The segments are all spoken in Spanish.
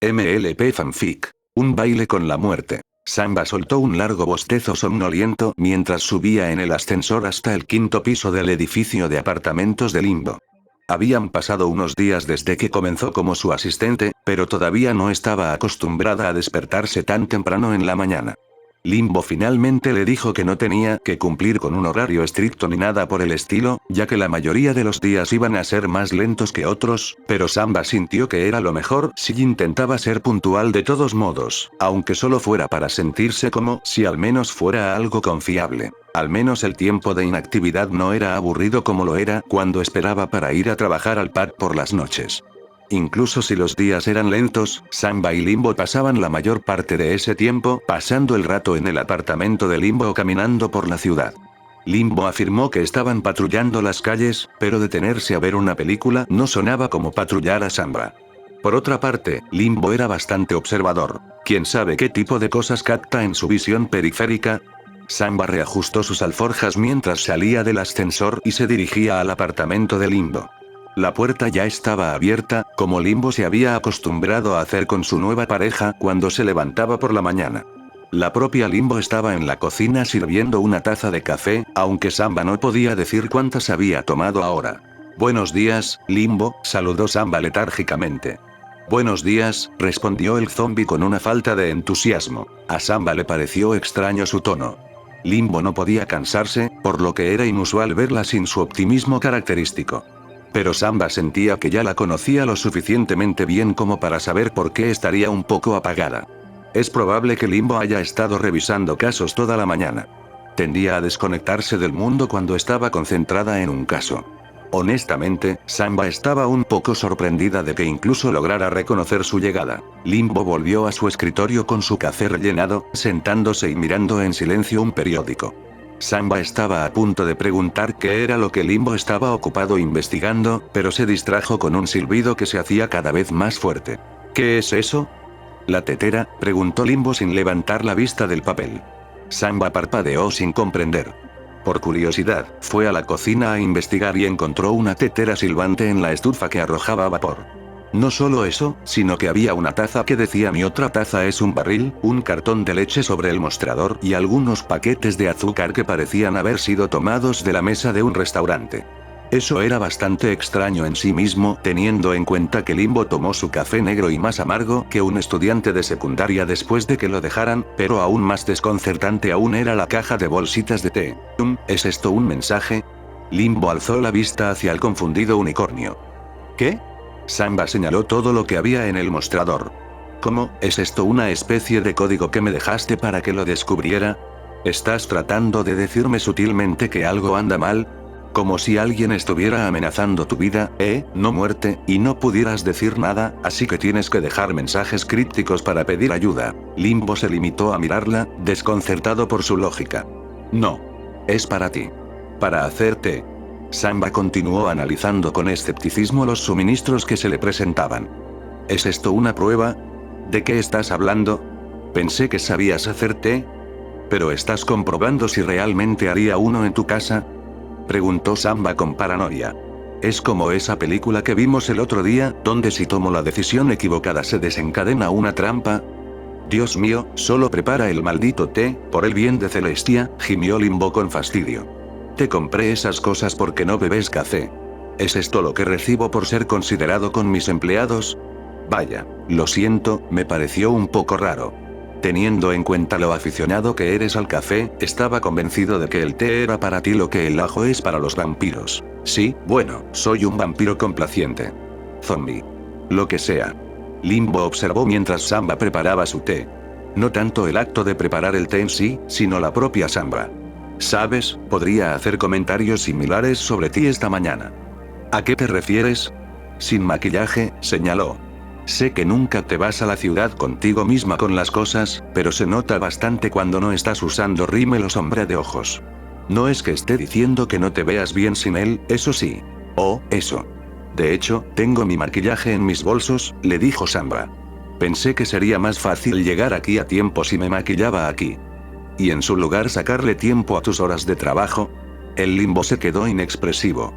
MLP Fanfic. Un baile con la muerte. Samba soltó un largo bostezo somnoliento mientras subía en el ascensor hasta el quinto piso del edificio de apartamentos de Limbo. Habían pasado unos días desde que comenzó como su asistente, pero todavía no estaba acostumbrada a despertarse tan temprano en la mañana. Limbo finalmente le dijo que no tenía que cumplir con un horario estricto ni nada por el estilo, ya que la mayoría de los días iban a ser más lentos que otros, pero Samba sintió que era lo mejor si intentaba ser puntual de todos modos, aunque solo fuera para sentirse como si al menos fuera algo confiable. Al menos el tiempo de inactividad no era aburrido como lo era cuando esperaba para ir a trabajar al pad por las noches. Incluso si los días eran lentos, Samba y Limbo pasaban la mayor parte de ese tiempo pasando el rato en el apartamento de Limbo o caminando por la ciudad. Limbo afirmó que estaban patrullando las calles, pero detenerse a ver una película no sonaba como patrullar a Samba. Por otra parte, Limbo era bastante observador. ¿Quién sabe qué tipo de cosas capta en su visión periférica? Samba reajustó sus alforjas mientras salía del ascensor y se dirigía al apartamento de Limbo. La puerta ya estaba abierta, como Limbo se había acostumbrado a hacer con su nueva pareja cuando se levantaba por la mañana. La propia Limbo estaba en la cocina sirviendo una taza de café, aunque Samba no podía decir cuántas había tomado ahora. Buenos días, Limbo, saludó Samba letárgicamente. Buenos días, respondió el zombi con una falta de entusiasmo. A Samba le pareció extraño su tono. Limbo no podía cansarse, por lo que era inusual verla sin su optimismo característico. Pero Samba sentía que ya la conocía lo suficientemente bien como para saber por qué estaría un poco apagada. Es probable que Limbo haya estado revisando casos toda la mañana. Tendía a desconectarse del mundo cuando estaba concentrada en un caso. Honestamente, Samba estaba un poco sorprendida de que incluso lograra reconocer su llegada. Limbo volvió a su escritorio con su café rellenado, sentándose y mirando en silencio un periódico. Samba estaba a punto de preguntar qué era lo que Limbo estaba ocupado investigando, pero se distrajo con un silbido que se hacía cada vez más fuerte. ¿Qué es eso? ¿La tetera?, preguntó Limbo sin levantar la vista del papel. Samba parpadeó sin comprender. Por curiosidad, fue a la cocina a investigar y encontró una tetera silbante en la estufa que arrojaba vapor. No solo eso, sino que había una taza que decía mi otra taza es un barril, un cartón de leche sobre el mostrador y algunos paquetes de azúcar que parecían haber sido tomados de la mesa de un restaurante. Eso era bastante extraño en sí mismo, teniendo en cuenta que Limbo tomó su café negro y más amargo que un estudiante de secundaria después de que lo dejaran, pero aún más desconcertante aún era la caja de bolsitas de té. ¿Es esto un mensaje? Limbo alzó la vista hacia el confundido unicornio. ¿Qué? Samba señaló todo lo que había en el mostrador. ¿Cómo, es esto una especie de código que me dejaste para que lo descubriera? ¿Estás tratando de decirme sutilmente que algo anda mal? Como si alguien estuviera amenazando tu vida, no muerte, y no pudieras decir nada, así que tienes que dejar mensajes crípticos para pedir ayuda. Limbo se limitó a mirarla, desconcertado por su lógica. No. Es para ti. Para hacerte. Samba continuó analizando con escepticismo los suministros que se le presentaban. ¿Es esto una prueba? ¿De qué estás hablando? Pensé que sabías hacer té. ¿Pero estás comprobando si realmente haría uno en tu casa? Preguntó Samba con paranoia. Es como esa película que vimos el otro día, donde si tomo la decisión equivocada se desencadena una trampa. Dios mío, solo prepara el maldito té, por el bien de Celestia, gimió Limbo con fastidio. Te compré esas cosas porque no bebes café. ¿Es esto lo que recibo por ser considerado con mis empleados? Vaya, lo siento, me pareció un poco raro. Teniendo en cuenta lo aficionado que eres al café, estaba convencido de que el té era para ti lo que el ajo es para los vampiros. Sí, bueno, soy un vampiro complaciente. Zombie. Lo que sea. Limbo observó mientras Samba preparaba su té. No tanto el acto de preparar el té en sí, sino la propia Samba. ¿Sabes? Podría hacer comentarios similares sobre ti esta mañana. ¿A qué te refieres? Sin maquillaje, señaló. Sé que nunca te vas a la ciudad contigo misma con las cosas, pero se nota bastante cuando no estás usando rímel o sombra de ojos. No es que esté diciendo que no te veas bien sin él, eso sí. Oh, eso. De hecho, tengo mi maquillaje en mis bolsos, le dijo Samba. Pensé que sería más fácil llegar aquí a tiempo si me maquillaba aquí. Y en su lugar sacarle tiempo a tus horas de trabajo. El limbo se quedó inexpresivo.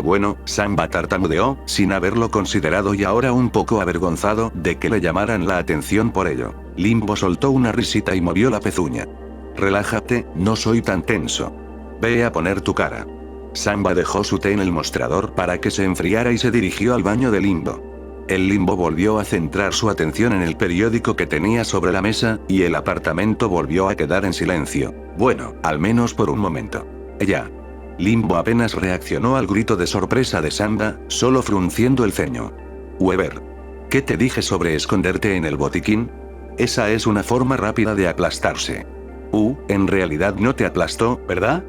Bueno, Samba tartamudeó, sin haberlo considerado y ahora un poco avergonzado de que le llamaran la atención por ello. Limbo soltó una risita y movió la pezuña. Relájate, no soy tan tenso. Ve a poner tu cara. Samba dejó su té en el mostrador para que se enfriara y se dirigió al baño de Limbo. El Limbo volvió a centrar su atención en el periódico que tenía sobre la mesa, y el apartamento volvió a quedar en silencio. Bueno, al menos por un momento. Ya. Limbo apenas reaccionó al grito de sorpresa de Samba, solo frunciendo el ceño. Weber. ¿Qué te dije sobre esconderte en el botiquín? Esa es una forma rápida de aplastarse. En realidad no te aplastó, ¿verdad?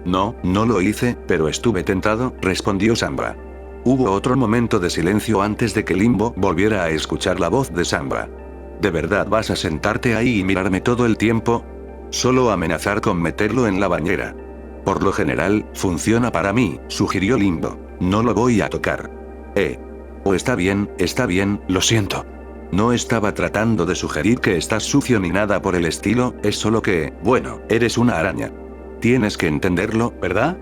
No, no lo hice, pero estuve tentado, respondió Samba. Hubo otro momento de silencio antes de que Limbo volviera a escuchar la voz de Samba. ¿De verdad vas a sentarte ahí y mirarme todo el tiempo? Solo amenazar con meterlo en la bañera. Por lo general, funciona para mí, sugirió Limbo. No lo voy a tocar. Está bien, lo siento. No estaba tratando de sugerir que estás sucio ni nada por el estilo, es solo que, bueno, eres una araña. Tienes que entenderlo, ¿verdad?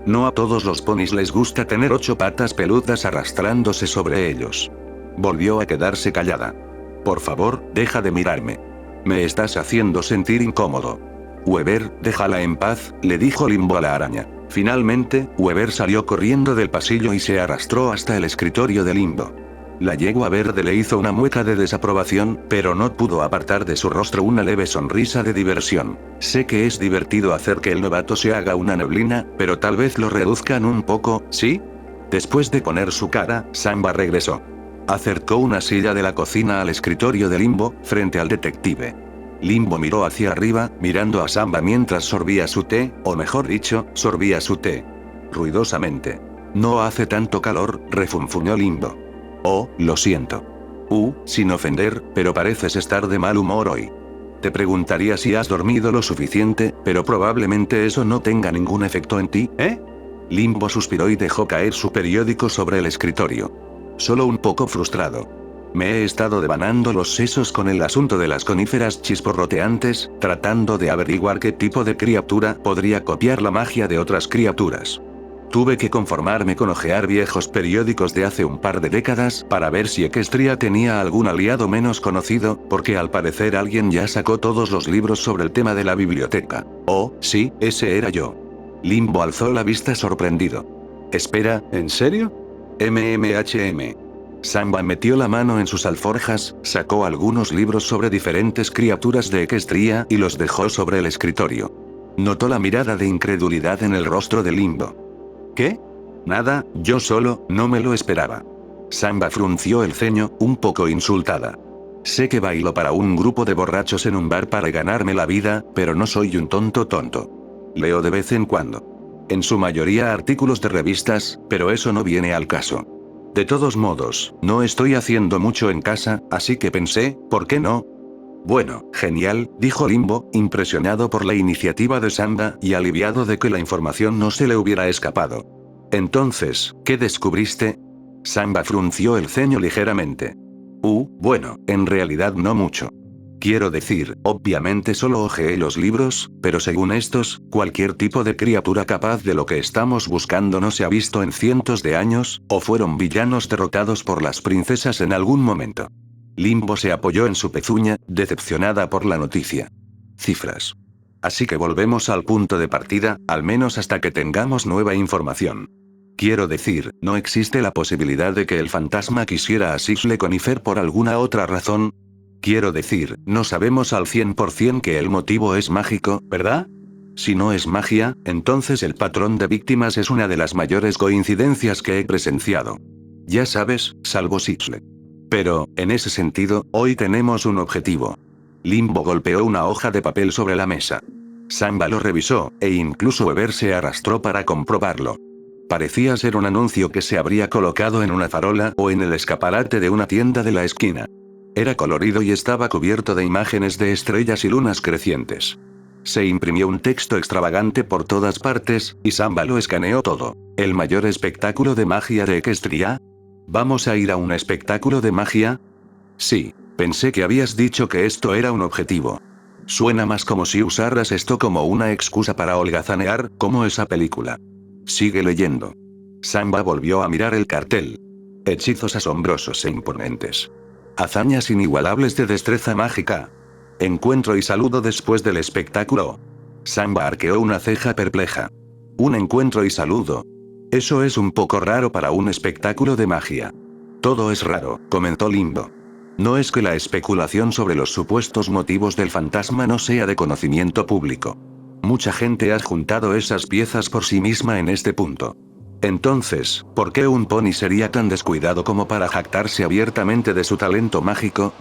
No a todos los ponis les gusta tener 8 patas peludas arrastrándose sobre ellos. Volvió a quedarse callada. Por favor, deja de mirarme. Me estás haciendo sentir incómodo. Weber, déjala en paz, le dijo Limbo a la araña. Finalmente, Weber salió corriendo del pasillo y se arrastró hasta el escritorio de Limbo. La yegua verde le hizo una mueca de desaprobación, pero no pudo apartar de su rostro una leve sonrisa de diversión. Sé que es divertido hacer que el novato se haga una neblina, pero tal vez lo reduzcan un poco, ¿sí? Después de poner su cara, Samba regresó. Acercó una silla de la cocina al escritorio de Limbo, frente al detective. Limbo miró hacia arriba, mirando a Samba mientras sorbía su té, o mejor dicho, sorbía su té. Ruidosamente. No hace tanto calor, refunfuñó Limbo. Oh, lo siento. Sin ofender, pero pareces estar de mal humor hoy. Te preguntaría si has dormido lo suficiente, pero probablemente eso no tenga ningún efecto en ti, ¿eh? Limbo suspiró y dejó caer su periódico sobre el escritorio. Solo un poco frustrado. Me he estado devanando los sesos con el asunto de las coníferas chisporroteantes, tratando de averiguar qué tipo de criatura podría copiar la magia de otras criaturas. Tuve que conformarme con hojear viejos periódicos de hace un par de décadas para ver si Equestria tenía algún aliado menos conocido, porque al parecer alguien ya sacó todos los libros sobre el tema de la biblioteca. Oh, sí, ese era yo. Limbo alzó la vista sorprendido. Espera, ¿en serio? Samba metió la mano en sus alforjas, sacó algunos libros sobre diferentes criaturas de Equestria y los dejó sobre el escritorio. Notó la mirada de incredulidad en el rostro de Limbo. ¿Qué? Nada, yo solo, no me lo esperaba. Samba frunció el ceño, un poco insultada. Sé que bailo para un grupo de borrachos en un bar para ganarme la vida, pero no soy un tonto. Leo de vez en cuando. En su mayoría artículos de revistas, pero eso no viene al caso. De todos modos, no estoy haciendo mucho en casa, así que pensé, ¿por qué no? Bueno, genial, dijo Limbo, impresionado por la iniciativa de Samba y aliviado de que la información no se le hubiera escapado. Entonces, ¿qué descubriste? Samba frunció el ceño ligeramente. Bueno, en realidad no mucho. Quiero decir, obviamente solo hojeé los libros, pero según estos, cualquier tipo de criatura capaz de lo que estamos buscando no se ha visto en cientos de años, o fueron villanos derrotados por las princesas en algún momento. Limbo se apoyó en su pezuña, decepcionada por la noticia. Cifras. Así que volvemos al punto de partida, al menos hasta que tengamos nueva información. Quiero decir, ¿no existe la posibilidad de que el fantasma quisiera a Sixle Conifer por alguna otra razón? Quiero decir, no sabemos al 100% que el motivo es mágico, ¿verdad? Si no es magia, entonces el patrón de víctimas es una de las mayores coincidencias que he presenciado. Ya sabes, salvo Sixle. Pero, en ese sentido, hoy tenemos un objetivo. Limbo golpeó una hoja de papel sobre la mesa. Samba lo revisó, e incluso Weber se arrastró para comprobarlo. Parecía ser un anuncio que se habría colocado en una farola o en el escaparate de una tienda de la esquina. Era colorido y estaba cubierto de imágenes de estrellas y lunas crecientes. Se imprimió un texto extravagante por todas partes, y Samba lo escaneó todo. ¿El mayor espectáculo de magia de Equestria? ¿Vamos a ir a un espectáculo de magia? Sí, pensé que habías dicho que esto era un objetivo. Suena más como si usaras esto como una excusa para holgazanear, como esa película. Sigue leyendo. Samba volvió a mirar el cartel. Hechizos asombrosos e imponentes. Hazañas inigualables de destreza mágica. Encuentro y saludo después del espectáculo. Samba arqueó una ceja perpleja. Un encuentro y saludo. Eso es un poco raro para un espectáculo de magia. Todo es raro, comentó Limbo. No es que la especulación sobre los supuestos motivos del fantasma no sea de conocimiento público. Mucha gente ha juntado esas piezas por sí misma en este punto. Entonces, ¿por qué un pony sería tan descuidado como para jactarse abiertamente de su talento mágico?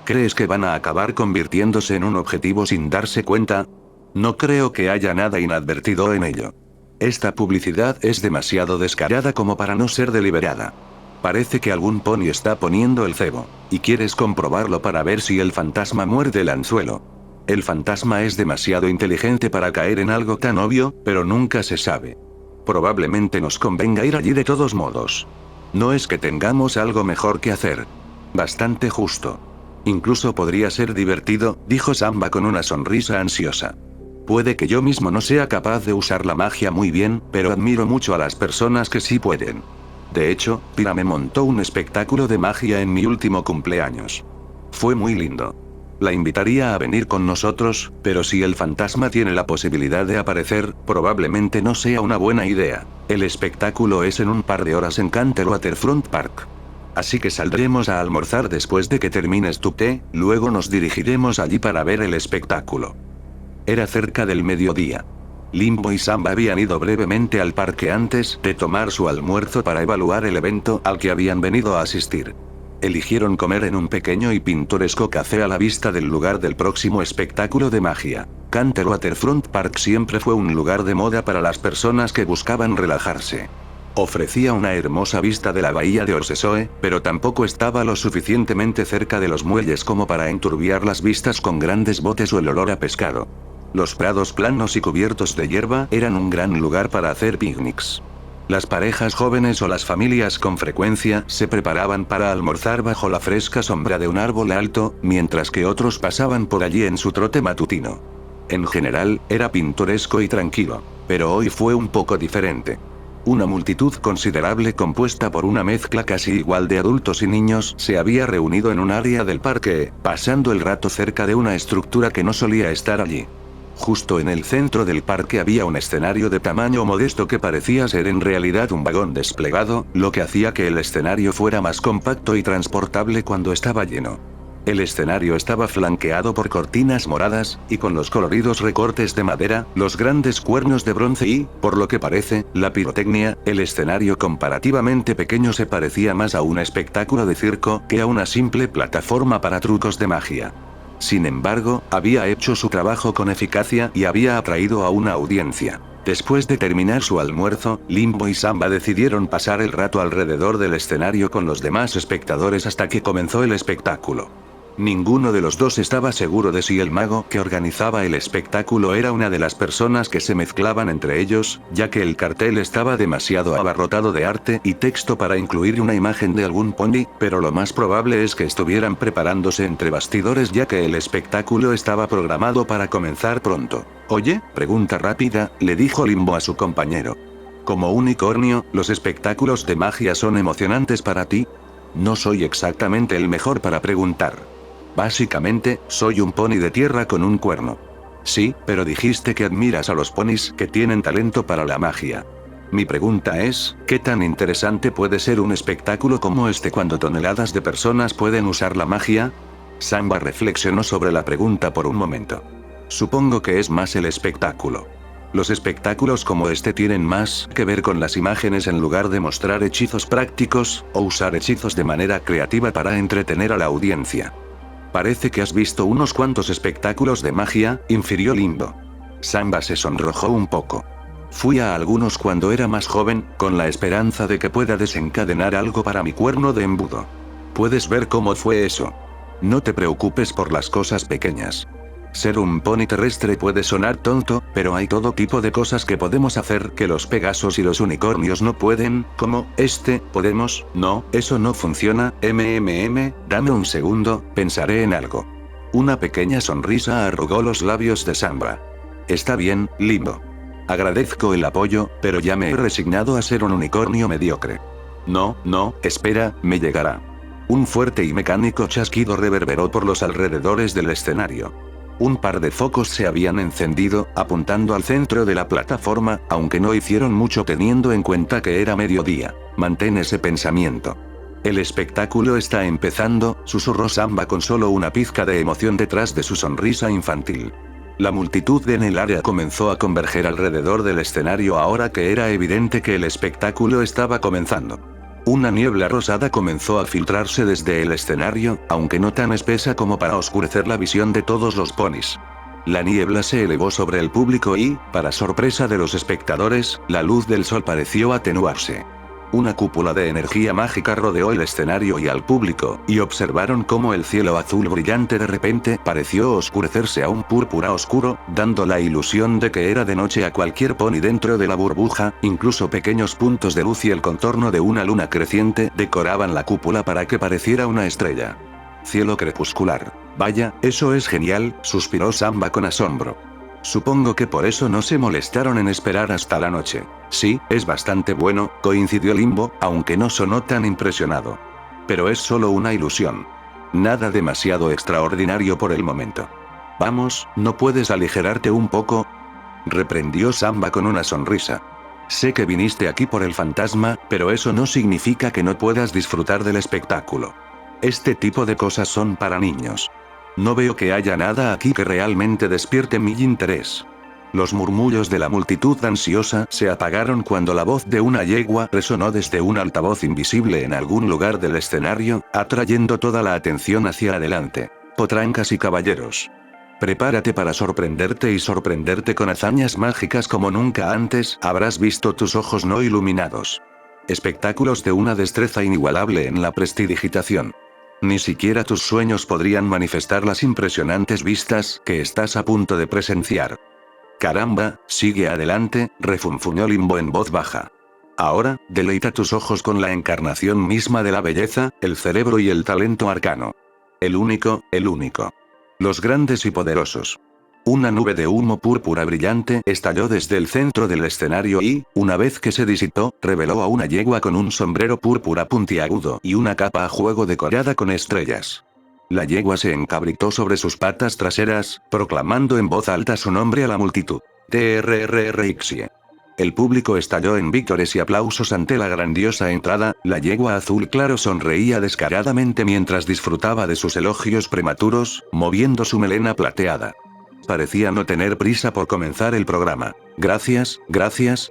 ¿Crees que van a acabar convirtiéndose en un objetivo sin darse cuenta? No creo que haya nada inadvertido en ello. Esta publicidad es demasiado descarada como para no ser deliberada. Parece que algún pony está poniendo el cebo, y quieres comprobarlo para ver si el fantasma muerde el anzuelo. El fantasma es demasiado inteligente para caer en algo tan obvio, pero nunca se sabe. Probablemente nos convenga ir allí de todos modos. No es que tengamos algo mejor que hacer. Bastante justo. Incluso podría ser divertido, dijo Samba con una sonrisa ansiosa. Puede que yo mismo no sea capaz de usar la magia muy bien, pero admiro mucho a las personas que sí pueden. De hecho, Pira me montó un espectáculo de magia en mi último cumpleaños. Fue muy lindo. La invitaría a venir con nosotros, pero si el fantasma tiene la posibilidad de aparecer, probablemente no sea una buena idea. El espectáculo es en un par de horas en Canter Waterfront Park. Así que saldremos a almorzar después de que termines tu té, luego nos dirigiremos allí para ver el espectáculo. Era cerca del mediodía. Limbo y Samba habían ido brevemente al parque antes de tomar su almuerzo para evaluar el evento al que habían venido a asistir. Eligieron comer en un pequeño y pintoresco café a la vista del lugar del próximo espectáculo de magia. Canter Waterfront Park siempre fue un lugar de moda para las personas que buscaban relajarse. Ofrecía una hermosa vista de la bahía de Orsesoe, pero tampoco estaba lo suficientemente cerca de los muelles como para enturbiar las vistas con grandes botes o el olor a pescado. Los prados planos y cubiertos de hierba eran un gran lugar para hacer picnics. Las parejas jóvenes o las familias con frecuencia se preparaban para almorzar bajo la fresca sombra de un árbol alto, mientras que otros pasaban por allí en su trote matutino. En general, era pintoresco y tranquilo, pero hoy fue un poco diferente. Una multitud considerable compuesta por una mezcla casi igual de adultos y niños se había reunido en un área del parque, pasando el rato cerca de una estructura que no solía estar allí. Justo en el centro del parque había un escenario de tamaño modesto que parecía ser en realidad un vagón desplegado, lo que hacía que el escenario fuera más compacto y transportable cuando estaba lleno. El escenario estaba flanqueado por cortinas moradas, y con los coloridos recortes de madera, los grandes cuernos de bronce y, por lo que parece, la pirotecnia, el escenario comparativamente pequeño se parecía más a un espectáculo de circo que a una simple plataforma para trucos de magia. Sin embargo, había hecho su trabajo con eficacia y había atraído a una audiencia. Después de terminar su almuerzo, Limbo y Samba decidieron pasar el rato alrededor del escenario con los demás espectadores hasta que comenzó el espectáculo. Ninguno de los dos estaba seguro de si el mago que organizaba el espectáculo era una de las personas que se mezclaban entre ellos, ya que el cartel estaba demasiado abarrotado de arte y texto para incluir una imagen de algún pony, pero lo más probable es que estuvieran preparándose entre bastidores ya que el espectáculo estaba programado para comenzar pronto. Oye, pregunta rápida, le dijo Limbo a su compañero. Como unicornio, ¿los espectáculos de magia son emocionantes para ti? No soy exactamente el mejor para preguntar. Básicamente, soy un pony de tierra con un cuerno. Sí, pero dijiste que admiras a los ponis que tienen talento para la magia. Mi pregunta es, ¿qué tan interesante puede ser un espectáculo como este cuando toneladas de personas pueden usar la magia? Samba reflexionó sobre la pregunta por un momento. Supongo que es más el espectáculo. Los espectáculos como este tienen más que ver con las imágenes en lugar de mostrar hechizos prácticos, o usar hechizos de manera creativa para entretener a la audiencia. Parece que has visto unos cuantos espectáculos de magia, infirió Limbo. Samba se sonrojó un poco. Fui a algunos cuando era más joven, con la esperanza de que pueda desencadenar algo para mi cuerno de embudo. Puedes ver cómo fue eso. No te preocupes por las cosas pequeñas. Ser un pony terrestre puede sonar tonto, pero hay todo tipo de cosas que podemos hacer que los pegasos y los unicornios no pueden, como, podemos, no, eso no funciona, dame un segundo, pensaré en algo. Una pequeña sonrisa arrugó los labios de Samba. Está bien, Limbo. Agradezco el apoyo, pero ya me he resignado a ser un unicornio mediocre. No, no, espera, me llegará. Un fuerte y mecánico chasquido reverberó por los alrededores del escenario. Un par de focos se habían encendido, apuntando al centro de la plataforma, aunque no hicieron mucho teniendo en cuenta que era mediodía. Mantén ese pensamiento. El espectáculo está empezando, susurró Samba con solo una pizca de emoción detrás de su sonrisa infantil. La multitud en el área comenzó a converger alrededor del escenario ahora que era evidente que el espectáculo estaba comenzando. Una niebla rosada comenzó a filtrarse desde el escenario, aunque no tan espesa como para oscurecer la visión de todos los ponis. La niebla se elevó sobre el público y, para sorpresa de los espectadores, la luz del sol pareció atenuarse. Una cúpula de energía mágica rodeó el escenario y al público, y observaron cómo el cielo azul brillante de repente pareció oscurecerse a un púrpura oscuro, dando la ilusión de que era de noche a cualquier pony dentro de la burbuja, incluso pequeños puntos de luz y el contorno de una luna creciente decoraban la cúpula para que pareciera una estrella. Cielo crepuscular. Vaya, eso es genial, suspiró Samba con asombro. Supongo que por eso no se molestaron en esperar hasta la noche. Sí, es bastante bueno, coincidió Limbo, aunque no sonó tan impresionado. Pero es solo una ilusión. Nada demasiado extraordinario por el momento. Vamos, ¿no puedes aligerarte un poco? Reprendió Samba con una sonrisa. Sé que viniste aquí por el fantasma, pero eso no significa que no puedas disfrutar del espectáculo. Este tipo de cosas son para niños. No veo que haya nada aquí que realmente despierte mi interés. Los murmullos de la multitud ansiosa se apagaron cuando la voz de una yegua resonó desde un altavoz invisible en algún lugar del escenario, atrayendo toda la atención hacia adelante. Potrancas y caballeros. Prepárate para sorprenderte con hazañas mágicas como nunca antes habrás visto tus ojos no iluminados. Espectáculos de una destreza inigualable en la prestidigitación. Ni siquiera tus sueños podrían manifestar las impresionantes vistas que estás a punto de presenciar. Caramba, sigue adelante, refunfuñó Limbo en voz baja. Ahora, deleita tus ojos con la encarnación misma de la belleza, el cerebro y el talento arcano. El único. Los grandes y poderosos. Una nube de humo púrpura brillante estalló desde el centro del escenario y, una vez que se disipó, reveló a una yegua con un sombrero púrpura puntiagudo y una capa a juego decorada con estrellas. La yegua se encabritó sobre sus patas traseras, proclamando en voz alta su nombre a la multitud. TRRRXie. El público estalló en vítores y aplausos ante la grandiosa entrada. La yegua azul claro sonreía descaradamente mientras disfrutaba de sus elogios prematuros, moviendo su melena plateada. Parecía no tener prisa por comenzar el programa. Gracias,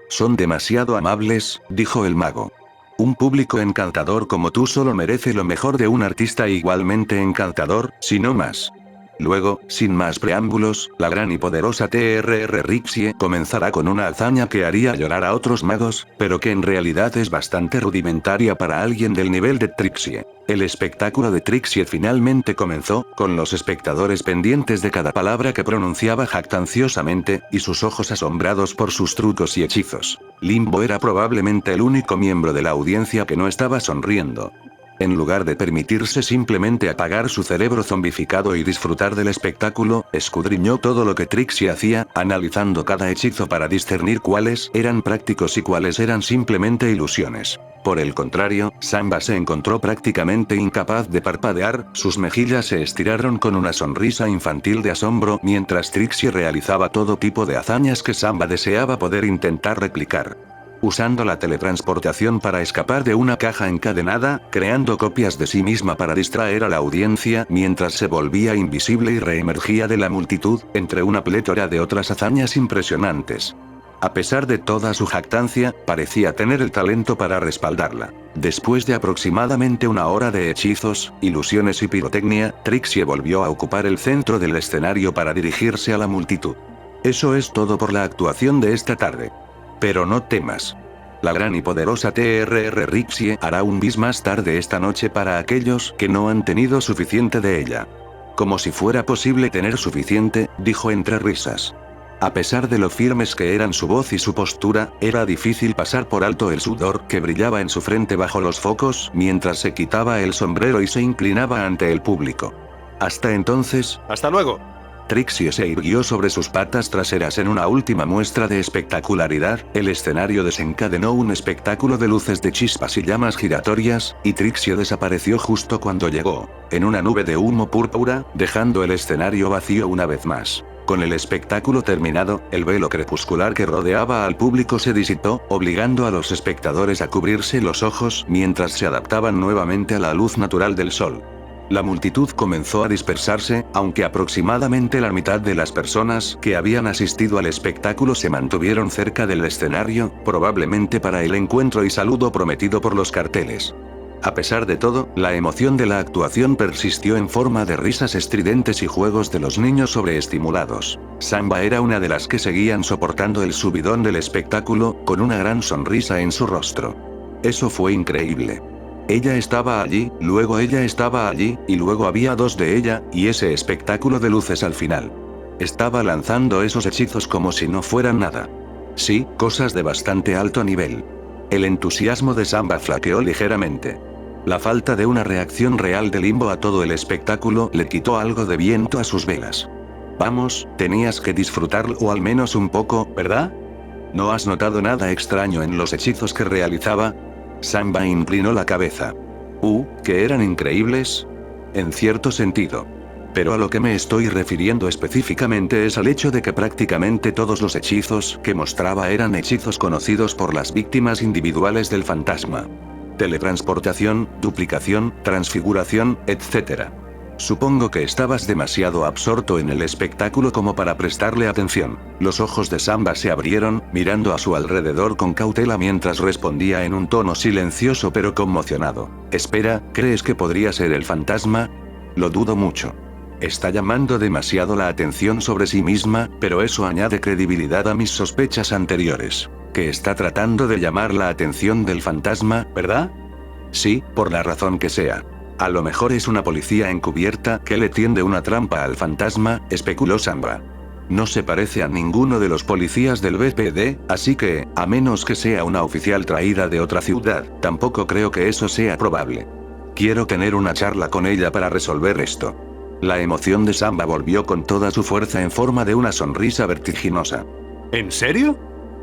son demasiado amables, dijo el mago. Un público encantador como tú solo merece lo mejor de un artista igualmente encantador, si no más. Luego, sin más preámbulos, la gran y poderosa TRRRXie comenzará con una hazaña que haría llorar a otros magos, pero que en realidad es bastante rudimentaria para alguien del nivel de Trixie. El espectáculo de Trixie finalmente comenzó, con los espectadores pendientes de cada palabra que pronunciaba jactanciosamente, y sus ojos asombrados por sus trucos y hechizos. Limbo era probablemente el único miembro de la audiencia que no estaba sonriendo. En lugar de permitirse simplemente apagar su cerebro zombificado y disfrutar del espectáculo, escudriñó todo lo que Trixie hacía, analizando cada hechizo para discernir cuáles eran prácticos y cuáles eran simplemente ilusiones. Por el contrario, Samba se encontró prácticamente incapaz de parpadear, sus mejillas se estiraron con una sonrisa infantil de asombro mientras Trixie realizaba todo tipo de hazañas que Samba deseaba poder intentar replicar. Usando la teletransportación para escapar de una caja encadenada, creando copias de sí misma para distraer a la audiencia mientras se volvía invisible y reemergía de la multitud, entre una plétora de otras hazañas impresionantes. A pesar de toda su jactancia, parecía tener el talento para respaldarla. Después de aproximadamente una hora de hechizos, ilusiones y pirotecnia, Trixie volvió a ocupar el centro del escenario para dirigirse a la multitud. Eso es todo por la actuación de esta tarde. Pero no temas. La gran y poderosa TRRRXie hará un bis más tarde esta noche para aquellos que no han tenido suficiente de ella. Como si fuera posible tener suficiente, dijo entre risas. A pesar de lo firmes que eran su voz y su postura, era difícil pasar por alto el sudor que brillaba en su frente bajo los focos mientras se quitaba el sombrero y se inclinaba ante el público. Hasta entonces, ¡Hasta luego! Trixie se irguió sobre sus patas traseras en una última muestra de espectacularidad. El escenario desencadenó un espectáculo de luces de chispas y llamas giratorias, y Trixie desapareció justo cuando llegó, en una nube de humo púrpura, dejando el escenario vacío una vez más. Con el espectáculo terminado, el velo crepuscular que rodeaba al público se disipó, obligando a los espectadores a cubrirse los ojos mientras se adaptaban nuevamente a la luz natural del sol. La multitud comenzó a dispersarse, aunque aproximadamente la mitad de las personas que habían asistido al espectáculo se mantuvieron cerca del escenario, probablemente para el encuentro y saludo prometido por los carteles. A pesar de todo, la emoción de la actuación persistió en forma de risas estridentes y juegos de los niños sobreestimulados. Samba era una de las que seguían soportando el subidón del espectáculo, con una gran sonrisa en su rostro. Eso fue increíble. Ella estaba allí, luego ella estaba allí, y luego había dos de ella, y ese espectáculo de luces al final. Estaba lanzando esos hechizos como si no fueran nada. Sí, cosas de bastante alto nivel. El entusiasmo de Samba flaqueó ligeramente. La falta de una reacción real de Limbo a todo el espectáculo le quitó algo de viento a sus velas. Vamos, tenías que disfrutarlo o al menos un poco, ¿verdad? ¿No has notado nada extraño en los hechizos que realizaba? Samba inclinó la cabeza. ¿Que eran increíbles? En cierto sentido. Pero a lo que me estoy refiriendo específicamente es al hecho de que prácticamente todos los hechizos que mostraba eran hechizos conocidos por las víctimas individuales del fantasma. Teletransportación, duplicación, transfiguración, etc. Supongo que estabas demasiado absorto en el espectáculo como para prestarle atención. Los ojos de Samba se abrieron, mirando a su alrededor con cautela mientras respondía en un tono silencioso pero conmocionado. Espera, ¿crees que podría ser el fantasma? Lo dudo mucho. Está llamando demasiado la atención sobre sí misma, pero eso añade credibilidad a mis sospechas anteriores. Que está tratando de llamar la atención del fantasma, ¿verdad? Sí, por la razón que sea. A lo mejor es una policía encubierta que le tiende una trampa al fantasma, especuló Samba. No se parece a ninguno de los policías del BPD, así que, a menos que sea una oficial traída de otra ciudad, tampoco creo que eso sea probable. Quiero tener una charla con ella para resolver esto. La emoción de Samba volvió con toda su fuerza en forma de una sonrisa vertiginosa. ¿En serio?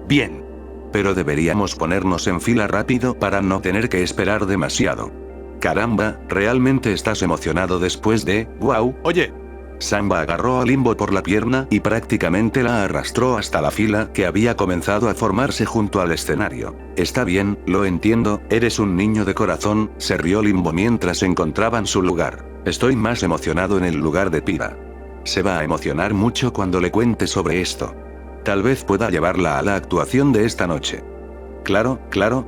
Bien. Pero deberíamos ponernos en fila rápido para no tener que esperar demasiado. Caramba, ¿realmente estás emocionado después de, wow? Oye. Samba agarró a Limbo por la pierna y prácticamente la arrastró hasta la fila que había comenzado a formarse junto al escenario. Está bien, lo entiendo, eres un niño de corazón, se rió Limbo mientras encontraban su lugar. Estoy más emocionado en el lugar de Pira. Se va a emocionar mucho cuando le cuente sobre esto. Tal vez pueda llevarla a la actuación de esta noche. Claro,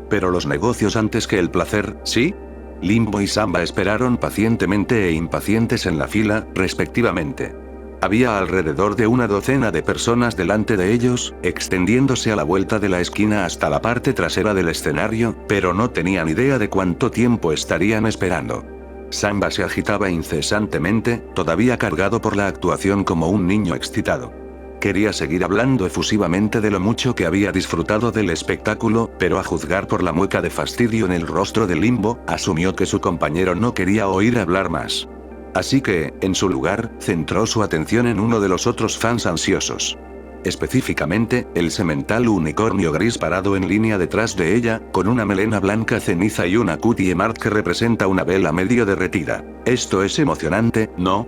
pero los negocios antes que el placer, ¿sí? Limbo y Samba esperaron pacientemente e impacientes en la fila, respectivamente. Había alrededor de una docena de personas delante de ellos, extendiéndose a la vuelta de la esquina hasta la parte trasera del escenario, pero no tenían idea de cuánto tiempo estarían esperando. Samba se agitaba incesantemente, todavía cargado por la actuación como un niño excitado. Quería seguir hablando efusivamente de lo mucho que había disfrutado del espectáculo, pero a juzgar por la mueca de fastidio en el rostro de Limbo, asumió que su compañero no quería oír hablar más. Así que, en su lugar, centró su atención en uno de los otros fans ansiosos. Específicamente, el semental unicornio gris parado en línea detrás de ella, con una melena blanca ceniza y una cutie mark que representa una vela medio derretida. Esto es emocionante, ¿no?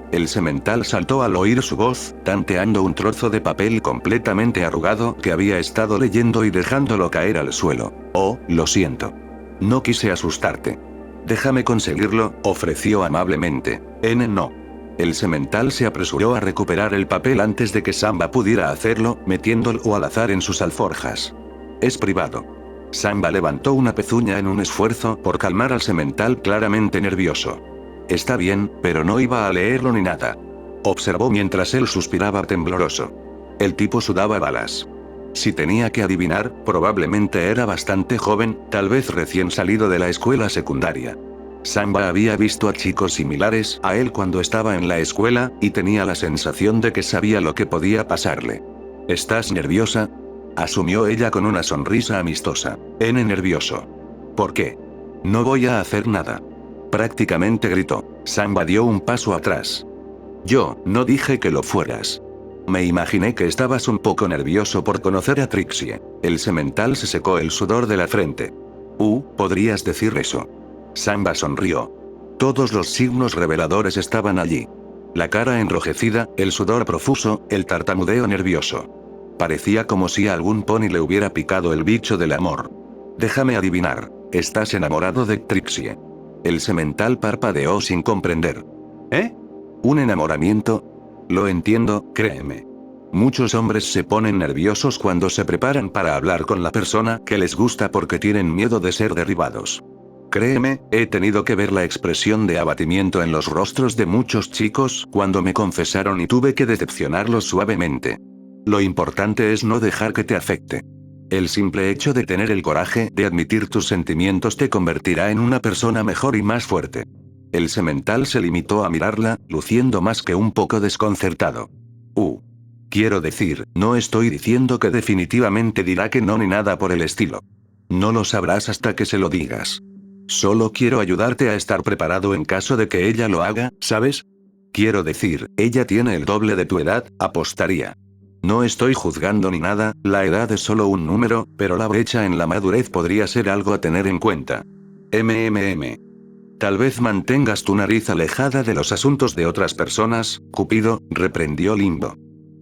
El semental saltó al oír su voz, tanteando un trozo de papel completamente arrugado que había estado leyendo y dejándolo caer al suelo. Oh, lo siento. No quise asustarte. Déjame conseguirlo, ofreció amablemente. No. El semental se apresuró a recuperar el papel antes de que Samba pudiera hacerlo, metiéndolo al azar en sus alforjas. Es privado. Samba levantó una pezuña en un esfuerzo por calmar al semental claramente nervioso. Está bien, pero no iba a leerlo ni nada. Observó mientras él suspiraba tembloroso. El tipo sudaba balas. Si tenía que adivinar, probablemente era bastante joven, tal vez recién salido de la escuela secundaria. Samba había visto a chicos similares a él cuando estaba en la escuela, y tenía la sensación de que sabía lo que podía pasarle. ¿Estás nerviosa?, asumió ella con una sonrisa amistosa. Nervioso. ¿Por qué? No voy a hacer nada. Prácticamente gritó. Samba dio un paso atrás. Yo, no dije que lo fueras. Me imaginé que estabas un poco nervioso por conocer a Trixie. El semental se secó el sudor de la frente. Podrías decir eso. Samba sonrió. Todos los signos reveladores estaban allí. La cara enrojecida, el sudor profuso, el tartamudeo nervioso. Parecía como si a algún pony le hubiera picado el bicho del amor. Déjame adivinar, estás enamorado de Trixie. El semental parpadeó sin comprender. ¿Eh? ¿Un enamoramiento? Lo entiendo, créeme. Muchos hombres se ponen nerviosos cuando se preparan para hablar con la persona que les gusta porque tienen miedo de ser derribados. Créeme, he tenido que ver la expresión de abatimiento en los rostros de muchos chicos cuando me confesaron y tuve que decepcionarlos suavemente. Lo importante es no dejar que te afecte. El simple hecho de tener el coraje de admitir tus sentimientos te convertirá en una persona mejor y más fuerte. El semental se limitó a mirarla, luciendo más que un poco desconcertado. Quiero decir, no estoy diciendo que definitivamente dirá que no ni nada por el estilo. No lo sabrás hasta que se lo digas. Solo quiero ayudarte a estar preparado en caso de que ella lo haga, ¿sabes? Quiero decir, ella tiene el doble de tu edad, apostaría. No estoy juzgando ni nada, la edad es solo un número, pero la brecha en la madurez podría ser algo a tener en cuenta. Tal vez mantengas tu nariz alejada de los asuntos de otras personas, Cupido, reprendió Limbo.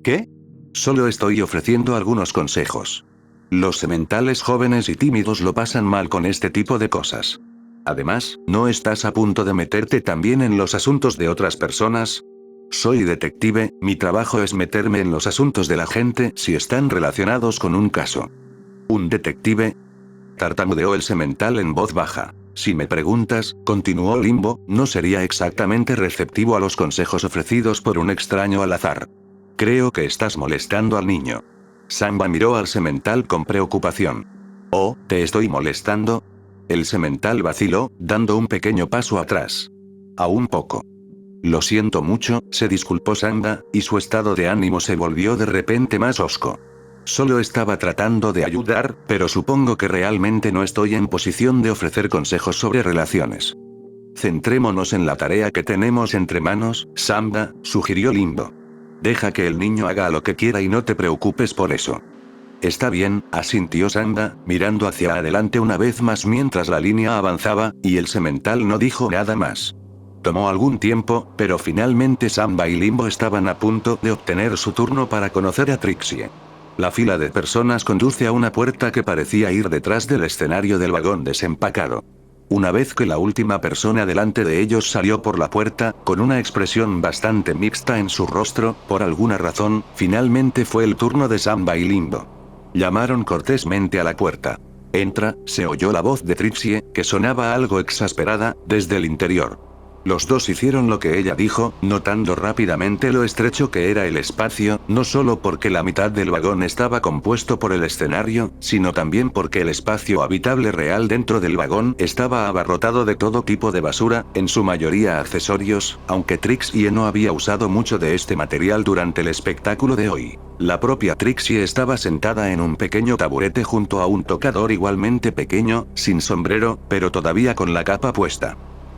¿Qué? Solo estoy ofreciendo algunos consejos. Los sementales jóvenes y tímidos lo pasan mal con este tipo de cosas. Además, ¿no estás a punto de meterte también en los asuntos de otras personas? Soy detective, mi trabajo es meterme en los asuntos de la gente si están relacionados con un caso. ¿Un detective? Tartamudeó el semental en voz baja. Si me preguntas, continuó Limbo, no sería exactamente receptivo a los consejos ofrecidos por un extraño al azar. Creo que estás molestando al niño. Samba miró al semental con preocupación. ¿Te estoy molestando? El semental vaciló, dando un pequeño paso atrás. Aún poco. Lo siento mucho, se disculpó Samba, y su estado de ánimo se volvió de repente más hosco. Solo estaba tratando de ayudar, pero supongo que realmente no estoy en posición de ofrecer consejos sobre relaciones. Centrémonos en la tarea que tenemos entre manos, Samba, sugirió Limbo. Deja que el niño haga lo que quiera y no te preocupes por eso. Está bien, asintió Samba, mirando hacia adelante una vez más mientras la línea avanzaba, y el semental no dijo nada más. Tomó algún tiempo, pero finalmente Samba y Limbo estaban a punto de obtener su turno para conocer a Trixie. La fila de personas conduce a una puerta que parecía ir detrás del escenario del vagón desempacado. Una vez que la última persona delante de ellos salió por la puerta, con una expresión bastante mixta en su rostro, por alguna razón, finalmente fue el turno de Samba y Limbo. Llamaron cortésmente a la puerta. Entra, se oyó la voz de Trixie, que sonaba algo exasperada, desde el interior. Los dos hicieron lo que ella dijo, notando rápidamente lo estrecho que era el espacio, no solo porque la mitad del vagón estaba compuesto por el escenario, sino también porque el espacio habitable real dentro del vagón estaba abarrotado de todo tipo de basura, en su mayoría accesorios, aunque Trixie no había usado mucho de este material durante el espectáculo de hoy. La propia Trixie estaba sentada en un pequeño taburete junto a un tocador igualmente pequeño, sin sombrero, pero todavía con la capa puesta.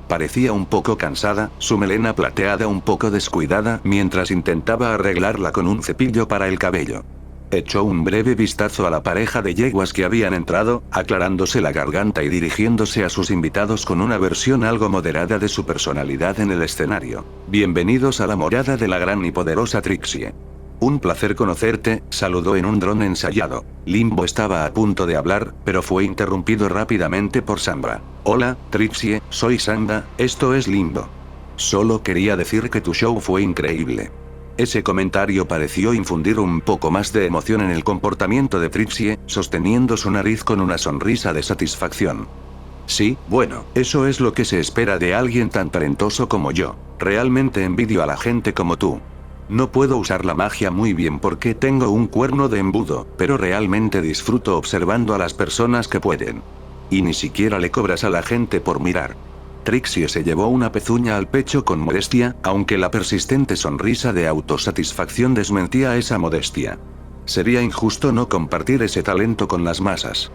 Parecía un poco cansada, su melena plateada un poco descuidada mientras intentaba arreglarla con un cepillo para el cabello. Echó un breve vistazo a la pareja de yeguas que habían entrado, aclarándose la garganta y dirigiéndose a sus invitados con una versión algo moderada de su personalidad en el escenario. Bienvenidos a la morada de la gran y poderosa Trixie. Un placer conocerte, saludó en un dron ensayado. Limbo estaba a punto de hablar, pero fue interrumpido rápidamente por Samba. Hola, Trixie, soy Samba, esto es Limbo. Solo quería decir que tu show fue increíble. Ese comentario pareció infundir un poco más de emoción en el comportamiento de Trixie, sosteniendo su nariz con una sonrisa de satisfacción. Sí, bueno, eso es lo que se espera de alguien tan talentoso como yo. Realmente envidio a la gente como tú. No puedo usar la magia muy bien porque tengo un cuerno de embudo, pero realmente disfruto observando a las personas que pueden. Y ni siquiera le cobras a la gente por mirar. Trixie se llevó una pezuña al pecho con modestia, aunque la persistente sonrisa de autosatisfacción desmentía esa modestia. Sería injusto no compartir ese talento con las masas.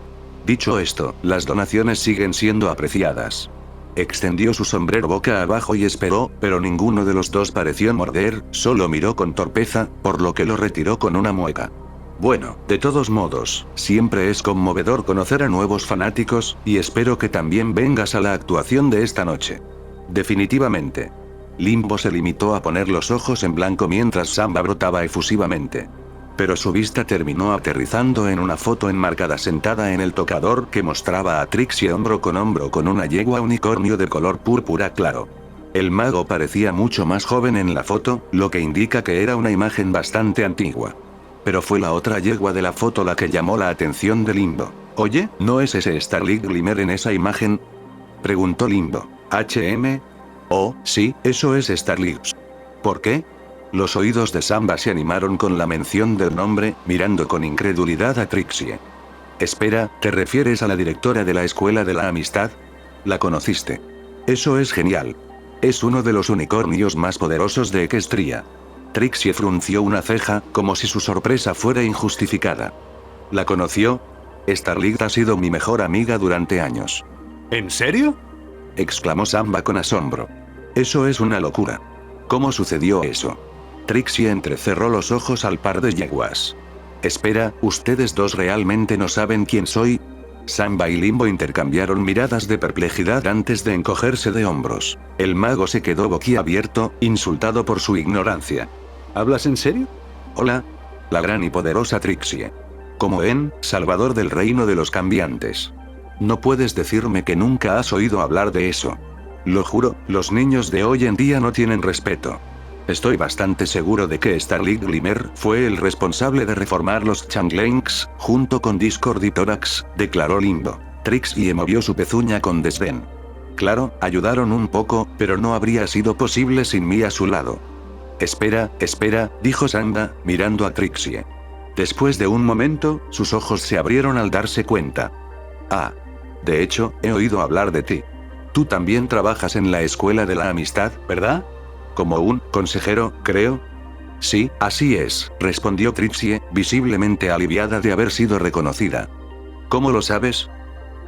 Dicho esto, las donaciones siguen siendo apreciadas. Extendió su sombrero boca abajo y esperó, pero ninguno de los dos pareció morder, solo miró con torpeza, por lo que lo retiró con una mueca. Bueno, de todos modos, siempre es conmovedor conocer a nuevos fanáticos, y espero que también vengas a la actuación de esta noche. Definitivamente. Limbo se limitó a poner los ojos en blanco mientras Samba brotaba efusivamente. Pero su vista terminó aterrizando en una foto enmarcada sentada en el tocador que mostraba a Trixie hombro con una yegua unicornio de color púrpura claro. El mago parecía mucho más joven en la foto, lo que indica que era una imagen bastante antigua. Pero fue la otra yegua de la foto la que llamó la atención de Limbo. Oye, ¿no es ese Starlight Glimmer en esa imagen? Preguntó Limbo. ¿HM? Oh, sí, eso es Starlight. ¿Por qué? Los oídos de Samba se animaron con la mención del nombre, mirando con incredulidad a Trixie. Espera, ¿te refieres a la directora de la Escuela de la Amistad? ¿La conociste? Eso es genial. Es uno de los unicornios más poderosos de Equestria. Trixie frunció una ceja, como si su sorpresa fuera injustificada. ¿La conoció? Starlight ha sido mi mejor amiga durante años. ¿En serio? Exclamó Samba con asombro. Eso es una locura. ¿Cómo sucedió eso? Trixie entrecerró los ojos al par de yeguas. Espera, ¿ustedes dos realmente no saben quién soy? Samba y Limbo intercambiaron miradas de perplejidad antes de encogerse de hombros. El mago se quedó boquiabierto, insultado por su ignorancia. ¿Hablas en serio? Hola. La gran y poderosa Trixie. Como en Salvador del Reino de los Cambiantes. No puedes decirme que nunca has oído hablar de eso. Lo juro, los niños de hoy en día no tienen respeto. Estoy bastante seguro de que Starlight Glimmer fue el responsable de reformar los Changlengs, junto con Discord y Thorax, declaró Limbo. Trixie movió su pezuña con desdén. Claro, ayudaron un poco, pero no habría sido posible sin mí a su lado. Espera, dijo Samba, mirando a Trixie. Después de un momento, sus ojos se abrieron al darse cuenta. Ah. De hecho, he oído hablar de ti. Tú también trabajas en la Escuela de la Amistad, ¿verdad? Como un consejero, creo. Sí, así es, respondió Trixie, visiblemente aliviada de haber sido reconocida. ¿Cómo lo sabes?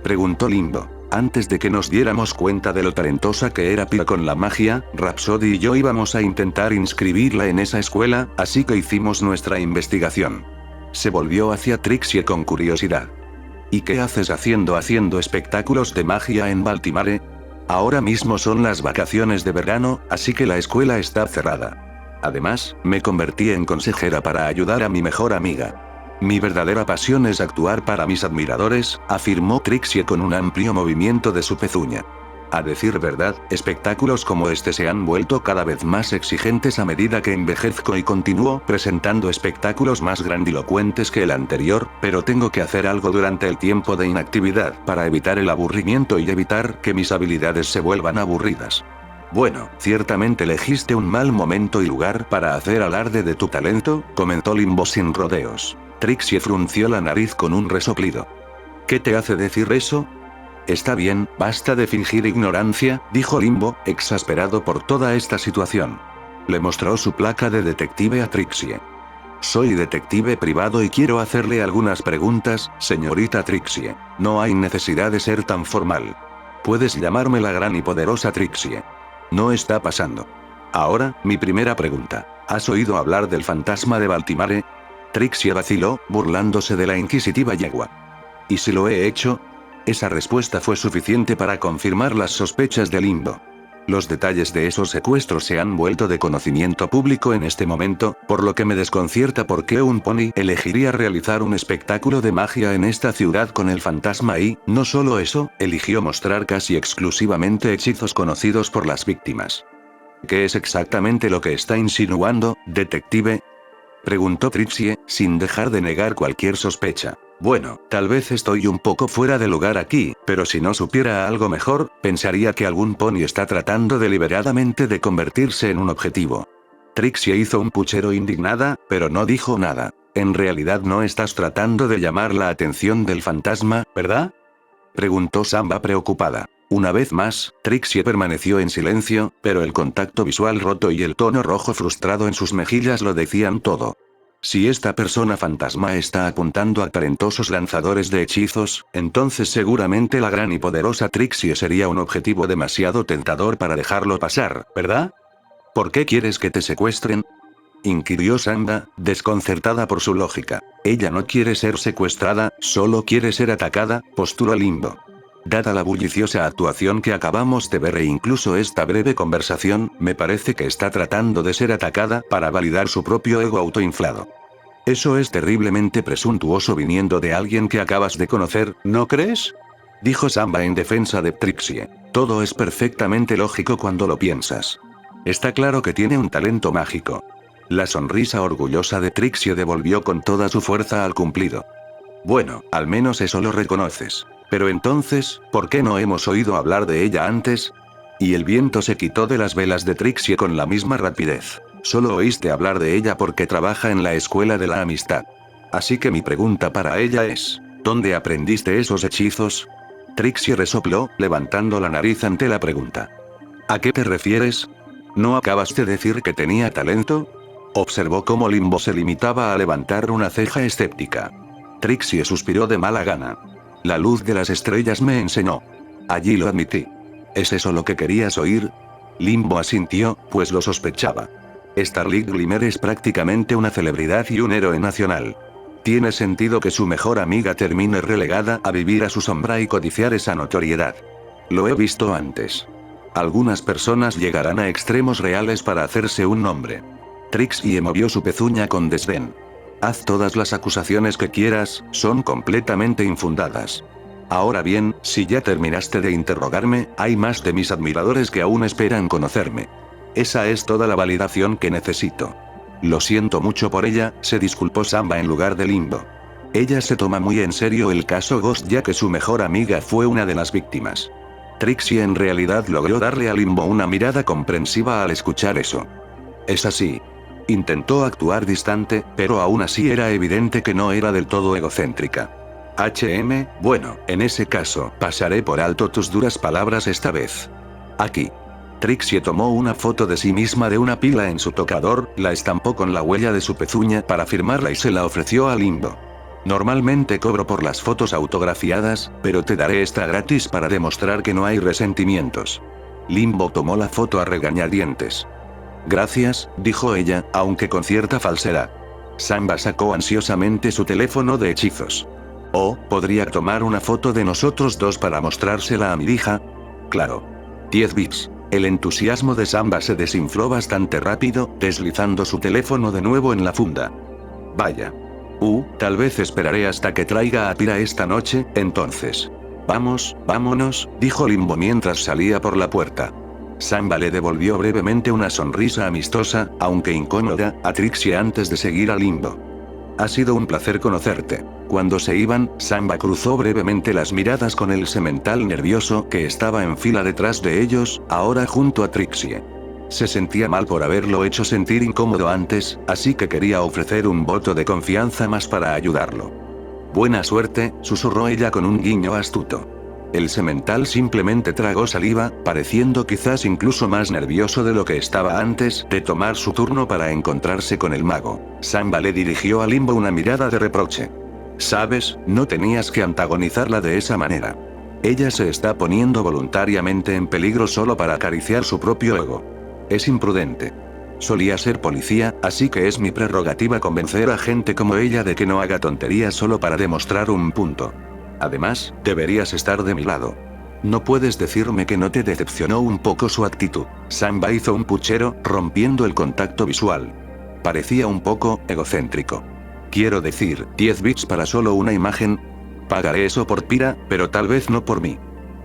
Preguntó Limbo. Antes de que nos diéramos cuenta de lo talentosa que era Pia con la magia, Rhapsody y yo íbamos a intentar inscribirla en esa escuela, así que hicimos nuestra investigación. Se volvió hacia Trixie con curiosidad. ¿Y qué haces haciendo espectáculos de magia en Baltimore? Ahora mismo son las vacaciones de verano, así que la escuela está cerrada. Además, me convertí en consejera para ayudar a mi mejor amiga. Mi verdadera pasión es actuar para mis admiradores, afirmó Trixie con un amplio movimiento de su pezuña. A decir verdad, espectáculos como este se han vuelto cada vez más exigentes a medida que envejezco y continúo presentando espectáculos más grandilocuentes que el anterior, pero tengo que hacer algo durante el tiempo de inactividad para evitar el aburrimiento y evitar que mis habilidades se vuelvan aburridas. Bueno, ciertamente elegiste un mal momento y lugar para hacer alarde de tu talento, comentó Limbo sin rodeos. Trixie frunció la nariz con un resoplido. ¿Qué te hace decir eso? Está bien, basta de fingir ignorancia, dijo Limbo, exasperado por toda esta situación. Le mostró su placa de detective a Trixie. Soy detective privado y quiero hacerle algunas preguntas, señorita Trixie. No hay necesidad de ser tan formal. Puedes llamarme la gran y poderosa Trixie. No está pasando. Ahora, mi primera pregunta. ¿Has oído hablar del fantasma de Baltimore? Trixie vaciló, burlándose de la inquisitiva yegua. ¿Y si lo he hecho? Esa respuesta fue suficiente para confirmar las sospechas de Limbo. Los detalles de esos secuestros se han vuelto de conocimiento público en este momento, por lo que me desconcierta por qué un pony elegiría realizar un espectáculo de magia en esta ciudad con el fantasma y, no solo eso, eligió mostrar casi exclusivamente hechizos conocidos por las víctimas. ¿Qué es exactamente lo que está insinuando, detective? Preguntó Trixie, sin dejar de negar cualquier sospecha. Bueno, tal vez estoy un poco fuera de lugar aquí, pero si no supiera algo mejor, pensaría que algún pony está tratando deliberadamente de convertirse en un objetivo. Trixie hizo un puchero indignada, pero no dijo nada. En realidad no estás tratando de llamar la atención del fantasma, ¿verdad? Preguntó Samba preocupada. Una vez más, Trixie permaneció en silencio, pero el contacto visual roto y el tono rojo frustrado en sus mejillas lo decían todo. Si esta persona fantasma está apuntando a talentosos lanzadores de hechizos, entonces seguramente la gran y poderosa Trixie sería un objetivo demasiado tentador para dejarlo pasar, ¿verdad? ¿Por qué quieres que te secuestren?, inquirió Samba, desconcertada por su lógica. Ella no quiere ser secuestrada, solo quiere ser atacada, posturó Limbo. Dada la bulliciosa actuación que acabamos de ver e incluso esta breve conversación, me parece que está tratando de ser atacada para validar su propio ego autoinflado. Eso es terriblemente presuntuoso viniendo de alguien que acabas de conocer, ¿no crees?, dijo Samba en defensa de Trixie. Todo es perfectamente lógico cuando lo piensas. Está claro que tiene un talento mágico. La sonrisa orgullosa de Trixie devolvió con toda su fuerza al cumplido. Bueno, al menos eso lo reconoces. Pero entonces, ¿por qué no hemos oído hablar de ella antes? Y el viento se quitó de las velas de Trixie con la misma rapidez. Solo oíste hablar de ella porque trabaja en la escuela de la amistad. Así que mi pregunta para ella es, ¿dónde aprendiste esos hechizos? Trixie resopló, levantando la nariz ante la pregunta. ¿A qué te refieres? ¿No acabas de decir que tenía talento? Observó cómo Limbo se limitaba a levantar una ceja escéptica. Trixie suspiró de mala gana. La luz de las estrellas me enseñó. Allí lo admití. ¿Es eso lo que querías oír? Limbo asintió, pues lo sospechaba. Starlight Glimmer es prácticamente una celebridad y un héroe nacional. Tiene sentido que su mejor amiga termine relegada a vivir a su sombra y codiciar esa notoriedad. Lo he visto antes. Algunas personas llegarán a extremos reales para hacerse un nombre. Trixie movió su pezuña con desdén. Haz todas las acusaciones que quieras, son completamente infundadas. Ahora bien, si ya terminaste de interrogarme, hay más de mis admiradores que aún esperan conocerme. Esa es toda la validación que necesito. Lo siento mucho por ella, se disculpó Samba en lugar de Limbo. Ella se toma muy en serio el caso Ghost ya que su mejor amiga fue una de las víctimas. Trixie en realidad logró darle a Limbo una mirada comprensiva al escuchar eso. Es así. Intentó actuar distante, pero aún así era evidente que no era del todo egocéntrica. Bueno, en ese caso, pasaré por alto tus duras palabras esta vez. Aquí. Trixie tomó una foto de sí misma de una pila en su tocador, la estampó con la huella de su pezuña para firmarla y se la ofreció a Limbo. Normalmente cobro por las fotos autografiadas, pero te daré esta gratis para demostrar que no hay resentimientos. Limbo tomó la foto a regañadientes. Gracias, dijo ella, aunque con cierta falsedad. Samba sacó ansiosamente su teléfono de hechizos. Oh, ¿podría tomar una foto de nosotros dos para mostrársela a mi hija? Claro. 10 bits. El entusiasmo de Samba se desinfló bastante rápido, deslizando su teléfono de nuevo en la funda. Vaya. Tal vez esperaré hasta que traiga a Pira esta noche, entonces. Vámonos, dijo Limbo mientras salía por la puerta. Samba le devolvió brevemente una sonrisa amistosa, aunque incómoda, a Trixie antes de seguir a Limbo. Ha sido un placer conocerte. Cuando se iban, Samba cruzó brevemente las miradas con el semental nervioso que estaba en fila detrás de ellos, ahora junto a Trixie. Se sentía mal por haberlo hecho sentir incómodo antes, así que quería ofrecer un voto de confianza más para ayudarlo. Buena suerte, susurró ella con un guiño astuto. El semental simplemente tragó saliva, pareciendo quizás incluso más nervioso de lo que estaba antes de tomar su turno para encontrarse con el mago. Samba le dirigió a Limbo una mirada de reproche. Sabes, no tenías que antagonizarla de esa manera. Ella se está poniendo voluntariamente en peligro solo para acariciar su propio ego. Es imprudente. Solía ser policía, así que es mi prerrogativa convencer a gente como ella de que no haga tonterías solo para demostrar un punto. Además, deberías estar de mi lado. No puedes decirme que no te decepcionó un poco su actitud. Samba hizo un puchero, rompiendo el contacto visual. Parecía un poco egocéntrico. Quiero decir, 10 bits para solo una imagen. Pagaré eso por Pira, pero tal vez no por mí.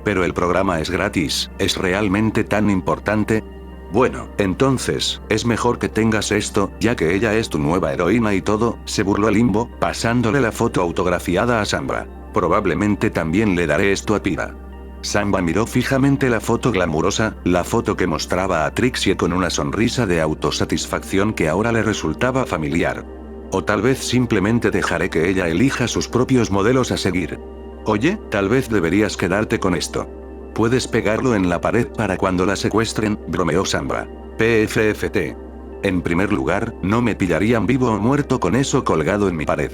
Pero el programa es gratis, ¿es realmente tan importante? Bueno, entonces, es mejor que tengas esto, ya que ella es tu nueva heroína y todo, se burló Limbo, pasándole la foto autografiada a Samba. Probablemente también le daré esto a Pira. Samba miró fijamente la foto glamurosa, la foto que mostraba a Trixie con una sonrisa de autosatisfacción que ahora le resultaba familiar. O tal vez simplemente dejaré que ella elija sus propios modelos a seguir. Oye, tal vez deberías quedarte con esto. Puedes pegarlo en la pared para cuando la secuestren, bromeó Samba. PFFT. En primer lugar, no me pillarían vivo o muerto con eso colgado en mi pared.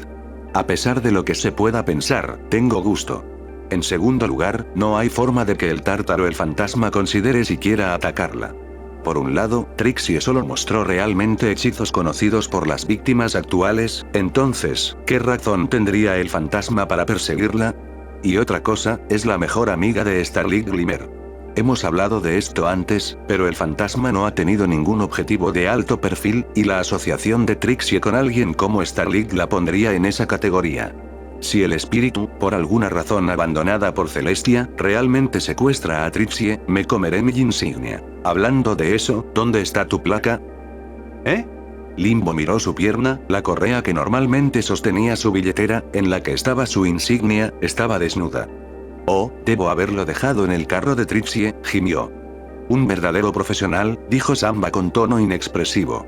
A pesar de lo que se pueda pensar, tengo gusto. En segundo lugar, no hay forma de que el tártaro el fantasma considere siquiera atacarla. Por un lado, Trixie solo mostró realmente hechizos conocidos por las víctimas actuales, entonces, ¿qué razón tendría el fantasma para perseguirla? Y otra cosa, es la mejor amiga de Starlight Glimmer. Hemos hablado de esto antes, pero el fantasma no ha tenido ningún objetivo de alto perfil, y la asociación de Trixie con alguien como Starlight la pondría en esa categoría. Si el espíritu, por alguna razón abandonada por Celestia, realmente secuestra a Trixie, me comeré mi insignia. Hablando de eso, ¿dónde está tu placa? ¿Eh? Limbo miró su pierna, la correa que normalmente sostenía su billetera, en la que estaba su insignia, estaba desnuda. Oh, debo haberlo dejado en el carro de Trixie, gimió. Un verdadero profesional, dijo Samba con tono inexpresivo.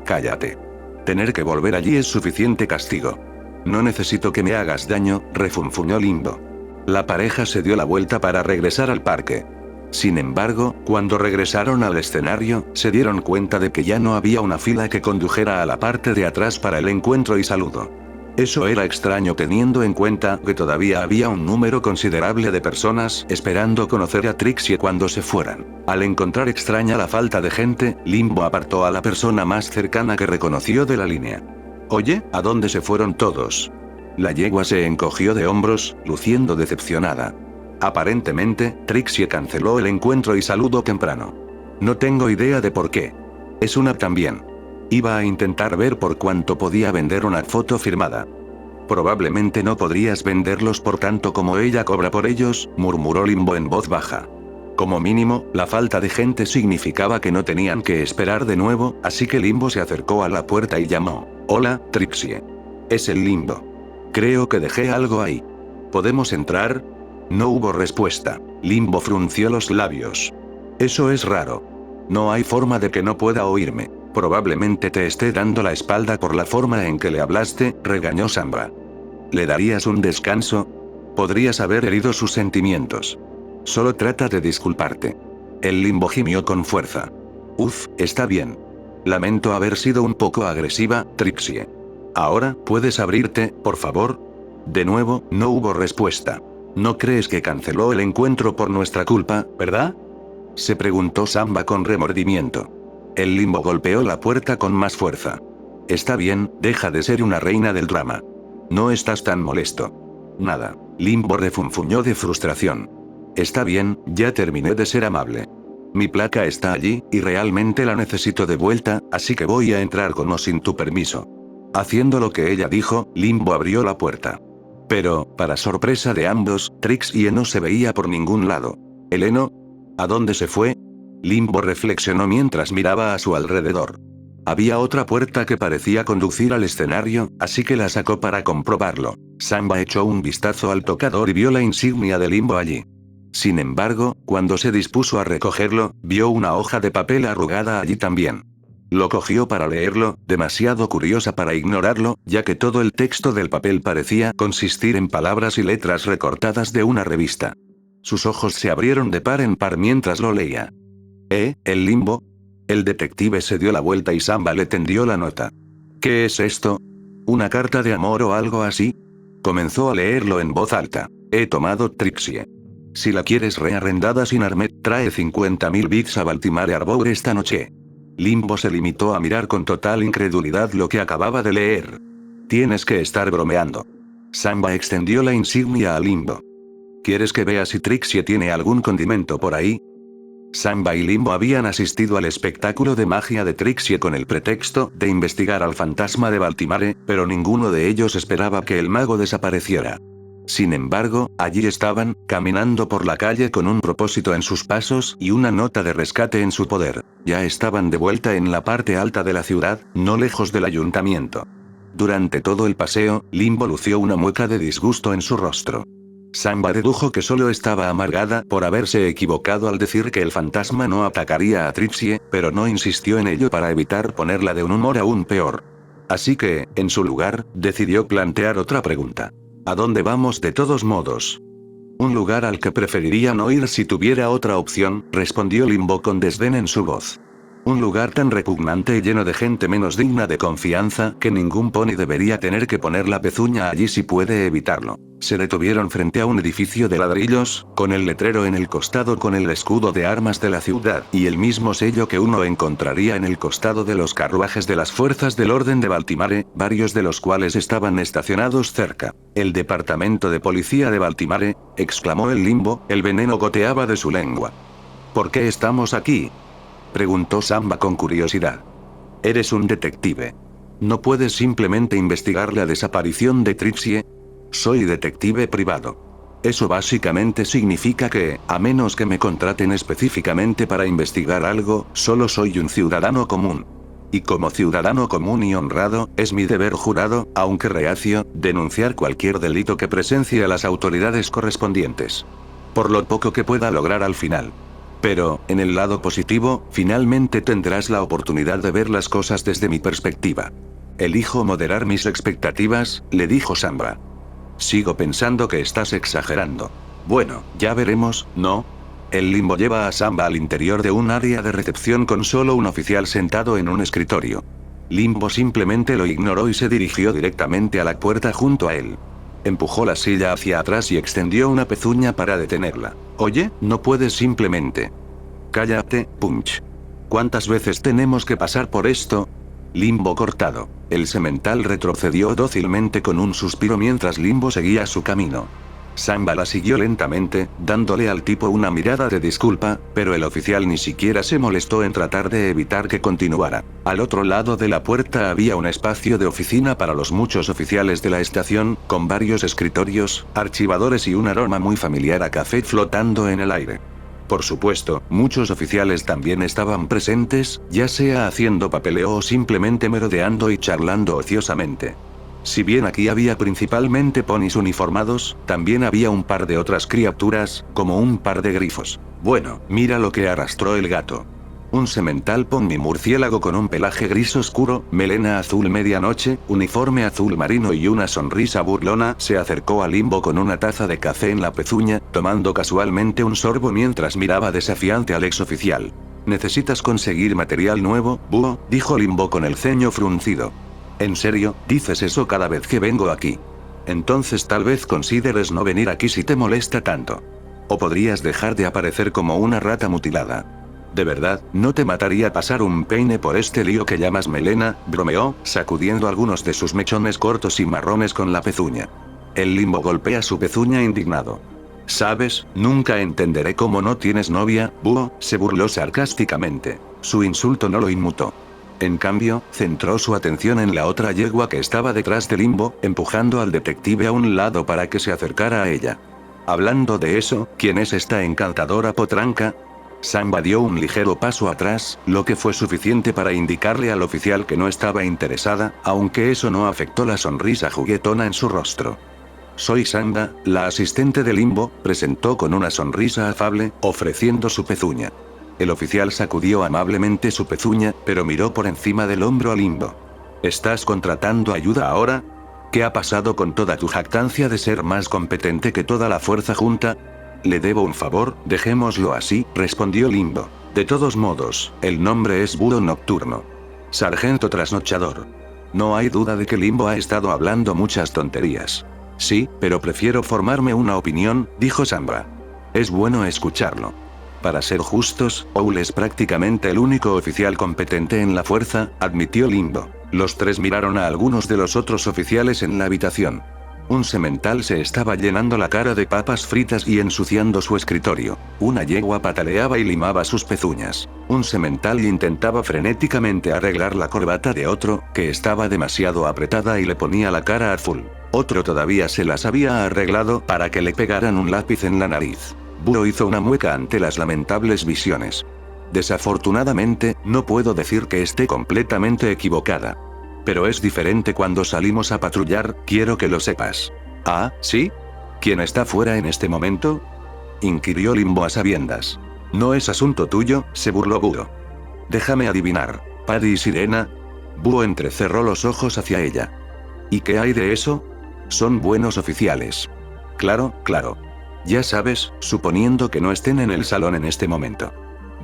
Cállate. Tener que volver allí es suficiente castigo. No necesito que me hagas daño, refunfuñó Limbo. La pareja se dio la vuelta para regresar al parque. Sin embargo, cuando regresaron al escenario, se dieron cuenta de que ya no había una fila que condujera a la parte de atrás para el encuentro y saludo. Eso era extraño teniendo en cuenta que todavía había un número considerable de personas esperando conocer a Trixie cuando se fueran. Al encontrar extraña la falta de gente, Limbo apartó a la persona más cercana que reconoció de la línea. Oye, ¿a dónde se fueron todos? La yegua se encogió de hombros, luciendo decepcionada. Aparentemente, Trixie canceló el encuentro y saludo temprano. No tengo idea de por qué. Es una también. Iba a intentar ver por cuánto podía vender una foto firmada. Probablemente no podrías venderlos por tanto como ella cobra por ellos, murmuró Limbo en voz baja. Como mínimo, la falta de gente significaba que no tenían que esperar de nuevo, así que Limbo se acercó a la puerta y llamó. Hola, Trixie. Es el Limbo. Creo que dejé algo ahí. ¿Podemos entrar? No hubo respuesta. Limbo frunció los labios. Eso es raro. No hay forma de que no pueda oírme. Probablemente te esté dando la espalda por la forma en que le hablaste, regañó Samba. ¿Le darías un descanso? Podrías haber herido sus sentimientos. Solo trata de disculparte. El Limbo gimió con fuerza. Uf, está bien. Lamento haber sido un poco agresiva, Trixie. Ahora, ¿puedes abrirte, por favor? De nuevo, no hubo respuesta. ¿No crees que canceló el encuentro por nuestra culpa, verdad? Se preguntó Samba con remordimiento. El Limbo golpeó la puerta con más fuerza. Está bien, deja de ser una reina del drama. No estás tan molesto. Nada. Limbo refunfuñó de frustración. Está bien, ya terminé de ser amable. Mi placa está allí, y realmente la necesito de vuelta, así que voy a entrar con o sin tu permiso. Haciendo lo que ella dijo, Limbo abrió la puerta. Pero, para sorpresa de ambos, Trixie no se veía por ningún lado. ¿El heno? ¿A dónde se fue? Limbo reflexionó mientras miraba a su alrededor. Había otra puerta que parecía conducir al escenario, así que la sacó para comprobarlo. Samba echó un vistazo al tocador y vio la insignia de Limbo allí. Sin embargo, cuando se dispuso a recogerlo, vio una hoja de papel arrugada allí también. Lo cogió para leerlo, demasiado curiosa para ignorarlo, ya que todo el texto del papel parecía consistir en palabras y letras recortadas de una revista. Sus ojos se abrieron de par en par mientras lo leía. ¿El Limbo? El detective se dio la vuelta y Samba le tendió la nota. ¿Qué es esto? ¿Una carta de amor o algo así? Comenzó a leerlo en voz alta. He tomado Trixie. Si la quieres rearrendada sin Armet, trae 50.000 bits a Baltimore Harbour esta noche. Limbo se limitó a mirar con total incredulidad lo que acababa de leer. Tienes que estar bromeando. Samba extendió la insignia a Limbo. ¿Quieres que vea si Trixie tiene algún condimento por ahí? Samba y Limbo habían asistido al espectáculo de magia de Trixie con el pretexto de investigar al fantasma de Baltimore, pero ninguno de ellos esperaba que el mago desapareciera. Sin embargo, allí estaban, caminando por la calle con un propósito en sus pasos y una nota de rescate en su poder. Ya estaban de vuelta en la parte alta de la ciudad, no lejos del ayuntamiento. Durante todo el paseo, Limbo lució una mueca de disgusto en su rostro. Samba dedujo que solo estaba amargada por haberse equivocado al decir que el fantasma no atacaría a Trixie, pero no insistió en ello para evitar ponerla de un humor aún peor. Así que, en su lugar, decidió plantear otra pregunta. ¿A dónde vamos de todos modos? Un lugar al que preferiría no ir si tuviera otra opción, respondió Limbo con desdén en su voz. Un lugar tan repugnante y lleno de gente menos digna de confianza que ningún pony debería tener que poner la pezuña allí si puede evitarlo. Se detuvieron frente a un edificio de ladrillos, con el letrero en el costado con el escudo de armas de la ciudad y el mismo sello que uno encontraría en el costado de los carruajes de las fuerzas del orden de Baltimore, varios de los cuales estaban estacionados cerca. «El departamento de policía de Baltimore», exclamó el Limbo, el veneno goteaba de su lengua. «¿Por qué estamos aquí?», preguntó Samba con curiosidad. «Eres un detective. ¿No puedes simplemente investigar la desaparición de Trixie?» «Soy detective privado. Eso básicamente significa que, a menos que me contraten específicamente para investigar algo, solo soy un ciudadano común. Y como ciudadano común y honrado, es mi deber jurado, aunque reacio, denunciar cualquier delito que presencie a las autoridades correspondientes. Por lo poco que pueda lograr al final. Pero, en el lado positivo, finalmente tendrás la oportunidad de ver las cosas desde mi perspectiva». «Elijo moderar mis expectativas», le dijo Samba. «Sigo pensando que estás exagerando». «Bueno, ya veremos, ¿no?». El Limbo lleva a Samba al interior de un área de recepción con solo un oficial sentado en un escritorio. Limbo simplemente lo ignoró y se dirigió directamente a la puerta junto a él. Empujó la silla hacia atrás y extendió una pezuña para detenerla. «Oye, no puedes simplemente». «Cállate, Punch. ¿Cuántas veces tenemos que pasar por esto?». Limbo cortado. El semental retrocedió dócilmente con un suspiro mientras Limbo seguía su camino. Samba la siguió lentamente, dándole al tipo una mirada de disculpa, pero el oficial ni siquiera se molestó en tratar de evitar que continuara. Al otro lado de la puerta había un espacio de oficina para los muchos oficiales de la estación, con varios escritorios, archivadores y un aroma muy familiar a café flotando en el aire. Por supuesto, muchos oficiales también estaban presentes, ya sea haciendo papeleo o simplemente merodeando y charlando ociosamente. Si bien aquí había principalmente ponis uniformados, también había un par de otras criaturas, como un par de grifos. Bueno, mira lo que arrastró el gato. Un semental pony murciélago con un pelaje gris oscuro, melena azul medianoche, uniforme azul marino y una sonrisa burlona, se acercó a Limbo con una taza de café en la pezuña, tomando casualmente un sorbo mientras miraba desafiante al exoficial. «¿Necesitas conseguir material nuevo, búho?», dijo Limbo con el ceño fruncido. «¿En serio, dices eso cada vez que vengo aquí? Entonces tal vez consideres no venir aquí si te molesta tanto. O podrías dejar de aparecer como una rata mutilada. ¿De verdad, no te mataría pasar un peine por este lío que llamas melena?», bromeó, sacudiendo algunos de sus mechones cortos y marrones con la pezuña. El Limbo golpea su pezuña indignado. «¿Sabes? Nunca entenderé cómo no tienes novia, búho», se burló sarcásticamente. Su insulto no lo inmutó. En cambio, centró su atención en la otra yegua que estaba detrás de Limbo, empujando al detective a un lado para que se acercara a ella. «Hablando de eso, ¿quién es esta encantadora potranca?». Samba dio un ligero paso atrás, lo que fue suficiente para indicarle al oficial que no estaba interesada, aunque eso no afectó la sonrisa juguetona en su rostro. «Soy Samba, la asistente de Limbo», presentó con una sonrisa afable, ofreciendo su pezuña. El oficial sacudió amablemente su pezuña, pero miró por encima del hombro a Limbo. «¿Estás contratando ayuda ahora? ¿Qué ha pasado con toda tu jactancia de ser más competente que toda la fuerza junta?». «Le debo un favor, dejémoslo así», respondió Limbo. «De todos modos, el nombre es Búho Nocturno. Sargento trasnochador». No hay duda de que Limbo ha estado hablando muchas tonterías. «Sí, pero prefiero formarme una opinión», dijo Samba. «Es bueno escucharlo. Para ser justos, Owl es prácticamente el único oficial competente en la fuerza», admitió Limbo. Los tres miraron a algunos de los otros oficiales en la habitación. Un semental se estaba llenando la cara de papas fritas y ensuciando su escritorio. Una yegua pataleaba y limaba sus pezuñas. Un semental intentaba frenéticamente arreglar la corbata de otro, que estaba demasiado apretada y le ponía la cara azul. Otro todavía se las había arreglado para que le pegaran un lápiz en la nariz. Búho hizo una mueca ante las lamentables visiones. «Desafortunadamente, no puedo decir que esté completamente equivocada. Pero es diferente cuando salimos a patrullar, quiero que lo sepas». «¿Ah, sí? ¿Quién está fuera en este momento?», inquirió Limbo a sabiendas. «No es asunto tuyo», se burló Búho. «Déjame adivinar. ¿Paddy y Sirena?». Búho entrecerró los ojos hacia ella. «¿Y qué hay de eso? Son buenos oficiales». «Claro, claro. Ya sabes, suponiendo que no estén en el salón en este momento».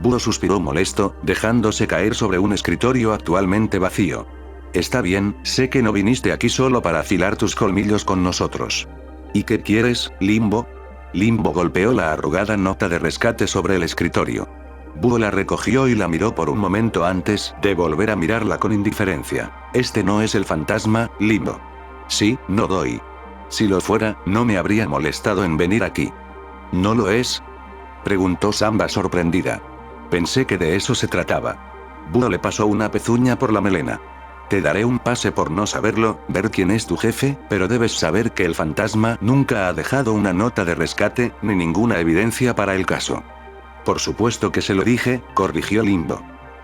Búho suspiró molesto, dejándose caer sobre un escritorio actualmente vacío. Está bien, sé que no viniste aquí solo para afilar tus colmillos con nosotros. ¿Y qué quieres, Limbo? Limbo golpeó la arrugada nota de rescate sobre el escritorio. Búho la recogió y la miró por un momento antes de volver a mirarla con indiferencia. Este no es el fantasma, Limbo. Sí, no doy. Si lo fuera, no me habría molestado en venir aquí. ¿No lo es? Preguntó Samba sorprendida. Pensé que de eso se trataba. Búho le pasó una pezuña por la melena. Te daré un pase por no saberlo, ver quién es tu jefe, pero debes saber que el fantasma nunca ha dejado una nota de rescate, ni ninguna evidencia para el caso. Por supuesto que se lo dije, corrigió Limbo.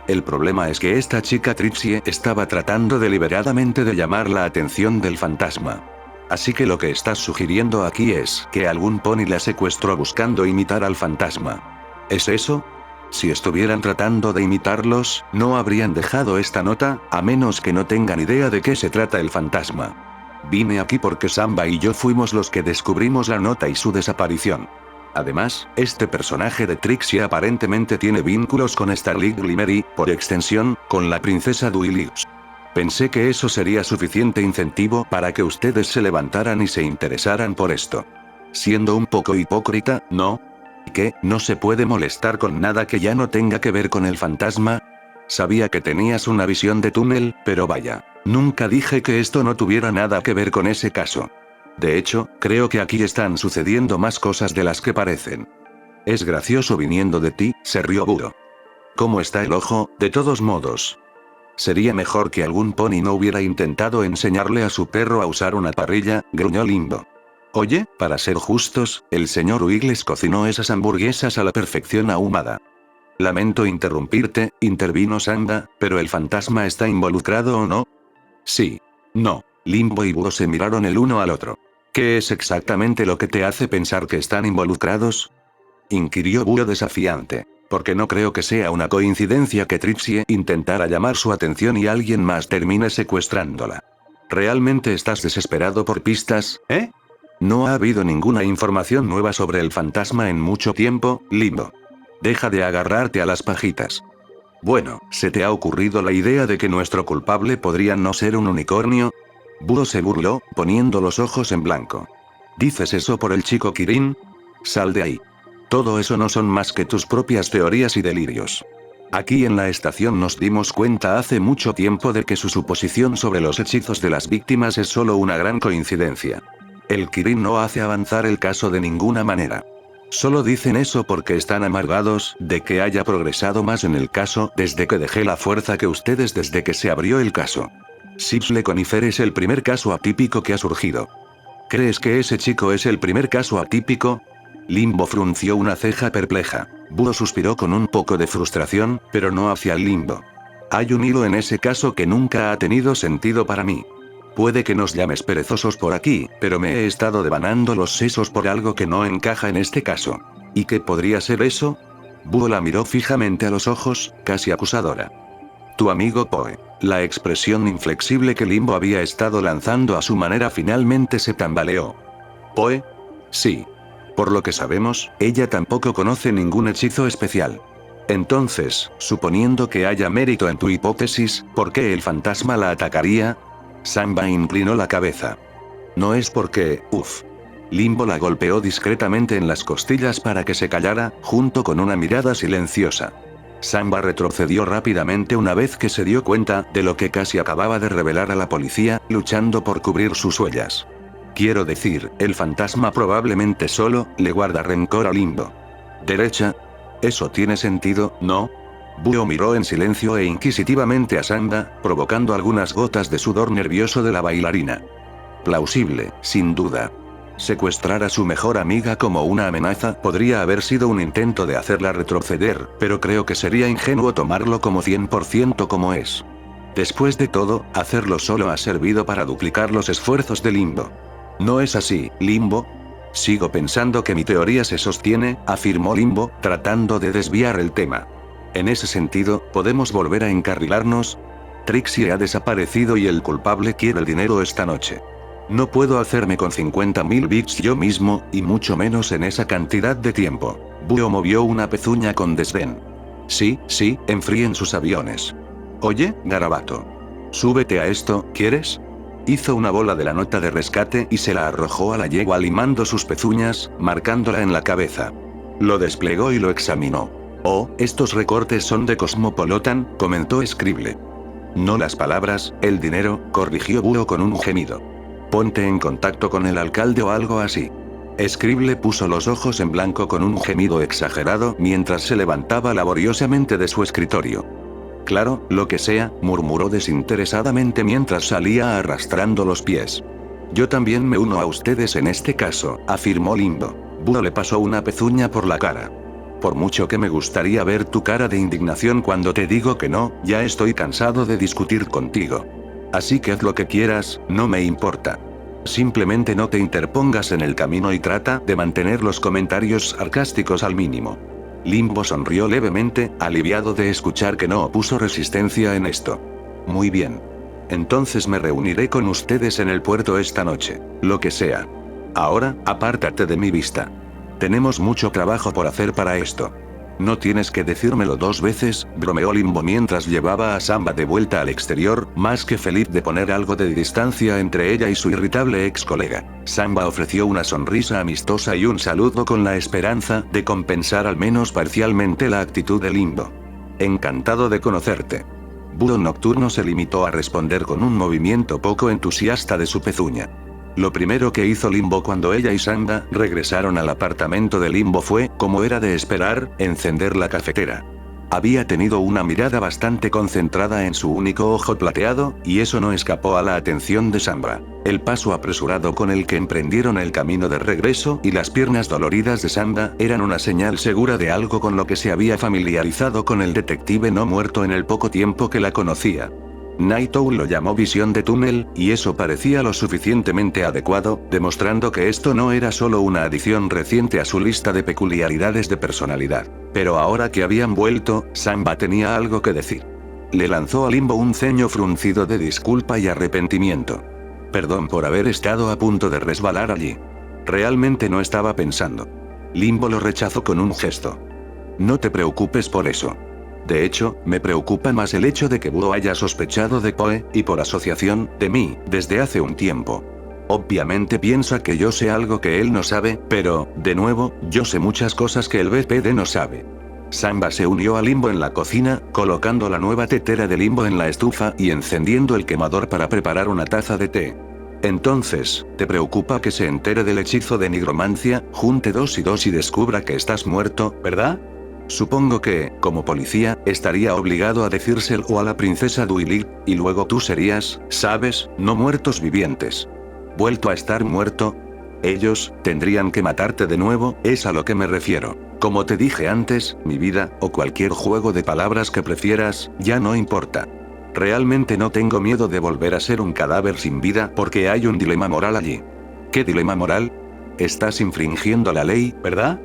El problema es que esta chica Trixie estaba tratando deliberadamente de llamar la atención del fantasma. Así que lo que estás sugiriendo aquí es que algún pony la secuestró buscando imitar al fantasma. ¿Es eso? Si estuvieran tratando de imitarlos, no habrían dejado esta nota, a menos que no tengan idea de qué se trata el fantasma. Vine aquí porque Samba y yo fuimos los que descubrimos la nota y su desaparición. Además, este personaje de Trixie aparentemente tiene vínculos con Starling Glimmer y, por extensión, con la princesa Duilix. Pensé que eso sería suficiente incentivo para que ustedes se levantaran y se interesaran por esto. Siendo un poco hipócrita, ¿no? ¿Qué? ¿No se puede molestar con nada que ya no tenga que ver con el fantasma? Sabía que tenías una visión de túnel, pero vaya, nunca dije que esto no tuviera nada que ver con ese caso. De hecho, creo que aquí están sucediendo más cosas de las que parecen. Es gracioso viniendo de ti, se rió Búho. ¿Cómo está el ojo, de todos modos? Sería mejor que algún pony no hubiera intentado enseñarle a su perro a usar una parrilla, gruñó Limbo. Oye, para ser justos, el señor Wiggles cocinó esas hamburguesas a la perfección ahumada. Lamento interrumpirte, intervino Samba, pero ¿el fantasma está involucrado o no? Sí. No. Limbo y Búho se miraron el uno al otro. ¿Qué es exactamente lo que te hace pensar que están involucrados? Inquirió Búho desafiante. Porque no creo que sea una coincidencia que Trixie intentara llamar su atención y alguien más termine secuestrándola. ¿Realmente estás desesperado por pistas, eh? No ha habido ninguna información nueva sobre el fantasma en mucho tiempo, Limbo. Deja de agarrarte a las pajitas. Bueno, ¿se te ha ocurrido la idea de que nuestro culpable podría no ser un unicornio? Búho se burló, poniendo los ojos en blanco. ¿Dices eso por el chico Kirin? Sal de ahí. Todo eso no son más que tus propias teorías y delirios. Aquí en la estación nos dimos cuenta hace mucho tiempo de que su suposición sobre los hechizos de las víctimas es solo una gran coincidencia. El Kirin no hace avanzar el caso de ninguna manera. Solo dicen eso porque están amargados de que haya progresado más en el caso desde que dejé la fuerza que ustedes desde que se abrió el caso. Sipsle Conifer es el primer caso atípico que ha surgido. ¿Crees que ese chico es el primer caso atípico? Limbo frunció una ceja perpleja. Búho suspiró con un poco de frustración, pero no hacia Limbo. Hay un hilo en ese caso que nunca ha tenido sentido para mí. Puede que nos llames perezosos por aquí, pero me he estado devanando los sesos por algo que no encaja en este caso. ¿Y qué podría ser eso? Búho la miró fijamente a los ojos, casi acusadora. Tu amigo Poe. La expresión inflexible que Limbo había estado lanzando a su manera finalmente se tambaleó. ¿Poe? Sí. Por lo que sabemos, ella tampoco conoce ningún hechizo especial. Entonces, suponiendo que haya mérito en tu hipótesis, ¿por qué el fantasma la atacaría? Samba inclinó la cabeza. No es porque, Limbo la golpeó discretamente en las costillas para que se callara, junto con una mirada silenciosa. Samba retrocedió rápidamente una vez que se dio cuenta de lo que casi acababa de revelar a la policía, luchando por cubrir sus huellas. Quiero decir, el fantasma probablemente solo le guarda rencor a Limbo. ¿Derecha? Eso tiene sentido, ¿no? Búho miró en silencio e inquisitivamente a Samba, provocando algunas gotas de sudor nervioso de la bailarina. Plausible, sin duda. Secuestrar a su mejor amiga como una amenaza podría haber sido un intento de hacerla retroceder, pero creo que sería ingenuo tomarlo como 100% como es. Después de todo, hacerlo solo ha servido para duplicar los esfuerzos de Limbo. ¿No es así, Limbo? Sigo pensando que mi teoría se sostiene, afirmó Limbo, tratando de desviar el tema. En ese sentido, ¿podemos volver a encarrilarnos? Trixie ha desaparecido y el culpable quiere el dinero esta noche. No puedo hacerme con 50.000 bits yo mismo, y mucho menos en esa cantidad de tiempo. Búho movió una pezuña con desdén. Sí, enfríen sus aviones. Oye, garabato. Súbete a esto, ¿quieres? Hizo una bola de la nota de rescate y se la arrojó a la yegua limando sus pezuñas, marcándola en la cabeza. Lo desplegó y lo examinó. Oh, estos recortes son de Cosmopolitan, comentó Scribble. No las palabras, el dinero, corrigió Búho con un gemido. Ponte en contacto con el alcalde o algo así. Scribble puso los ojos en blanco con un gemido exagerado mientras se levantaba laboriosamente de su escritorio. Claro, lo que sea, murmuró desinteresadamente mientras salía arrastrando los pies. Yo también me uno a ustedes en este caso, afirmó Limbo. Búho le pasó una pezuña por la cara. Por mucho que me gustaría ver tu cara de indignación cuando te digo que no, ya estoy cansado de discutir contigo. Así que haz lo que quieras, no me importa. Simplemente no te interpongas en el camino y trata de mantener los comentarios sarcásticos al mínimo. Limbo sonrió levemente, aliviado de escuchar que no opuso resistencia en esto. Muy bien. Entonces me reuniré con ustedes en el puerto esta noche, lo que sea. Ahora, apártate de mi vista. Tenemos mucho trabajo por hacer para esto. No tienes que decírmelo 2 veces, bromeó Limbo mientras llevaba a Samba de vuelta al exterior, más que feliz de poner algo de distancia entre ella y su irritable ex colega. Samba ofreció una sonrisa amistosa y un saludo con la esperanza de compensar al menos parcialmente la actitud de Limbo. Encantado de conocerte. Búho Nocturno se limitó a responder con un movimiento poco entusiasta de su pezuña. Lo primero que hizo Limbo cuando ella y Samba regresaron al apartamento de Limbo fue, como era de esperar, encender la cafetera. Había tenido una mirada bastante concentrada en su único ojo plateado, y eso no escapó a la atención de Samba. El paso apresurado con el que emprendieron el camino de regreso y las piernas doloridas de Samba eran una señal segura de algo con lo que se había familiarizado con el detective no muerto en el poco tiempo que la conocía. Night Owl lo llamó visión de túnel, y eso parecía lo suficientemente adecuado, demostrando que esto no era solo una adición reciente a su lista de peculiaridades de personalidad. Pero ahora que habían vuelto, Samba tenía algo que decir. Le lanzó a Limbo un ceño fruncido de disculpa y arrepentimiento. Perdón por haber estado a punto de resbalar allí. Realmente no estaba pensando. Limbo lo rechazó con un gesto. No te preocupes por eso. De hecho, me preocupa más el hecho de que Búho haya sospechado de Poe, y por asociación, de mí, desde hace un tiempo. Obviamente piensa que yo sé algo que él no sabe, pero, de nuevo, yo sé muchas cosas que el BPD no sabe. Samba se unió a Limbo en la cocina, colocando la nueva tetera de Limbo en la estufa y encendiendo el quemador para preparar una taza de té. Entonces, ¿te preocupa que se entere del hechizo de nigromancia, junte 2 y 2 y descubra que estás muerto, verdad? Supongo que, como policía, estaría obligado a decírselo a la princesa Duilig, y luego tú serías, ¿sabes?, no muertos vivientes. ¿Vuelto a estar muerto? Ellos, tendrían que matarte de nuevo, es a lo que me refiero. Como te dije antes, mi vida, o cualquier juego de palabras que prefieras, ya no importa. Realmente no tengo miedo de volver a ser un cadáver sin vida porque hay un dilema moral allí. ¿Qué dilema moral? Estás infringiendo la ley, ¿verdad?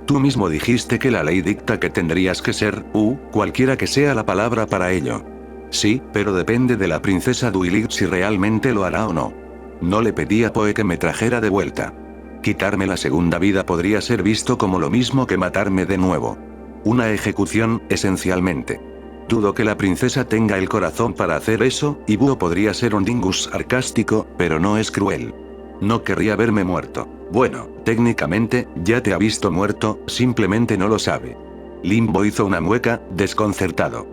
Tú mismo dijiste que la ley dicta que tendrías que ser, cualquiera que sea la palabra para ello. Sí, pero depende de la princesa Duilig si realmente lo hará o no. No le pedí a Poe que me trajera de vuelta. Quitarme la segunda vida podría ser visto como lo mismo que matarme de nuevo. Una ejecución, esencialmente. Dudo que la princesa tenga el corazón para hacer eso, y Búho podría ser un dingus sarcástico, pero no es cruel. No querría verme muerto. Bueno, técnicamente, ya te ha visto muerto, simplemente no lo sabe. Limbo hizo una mueca, desconcertado.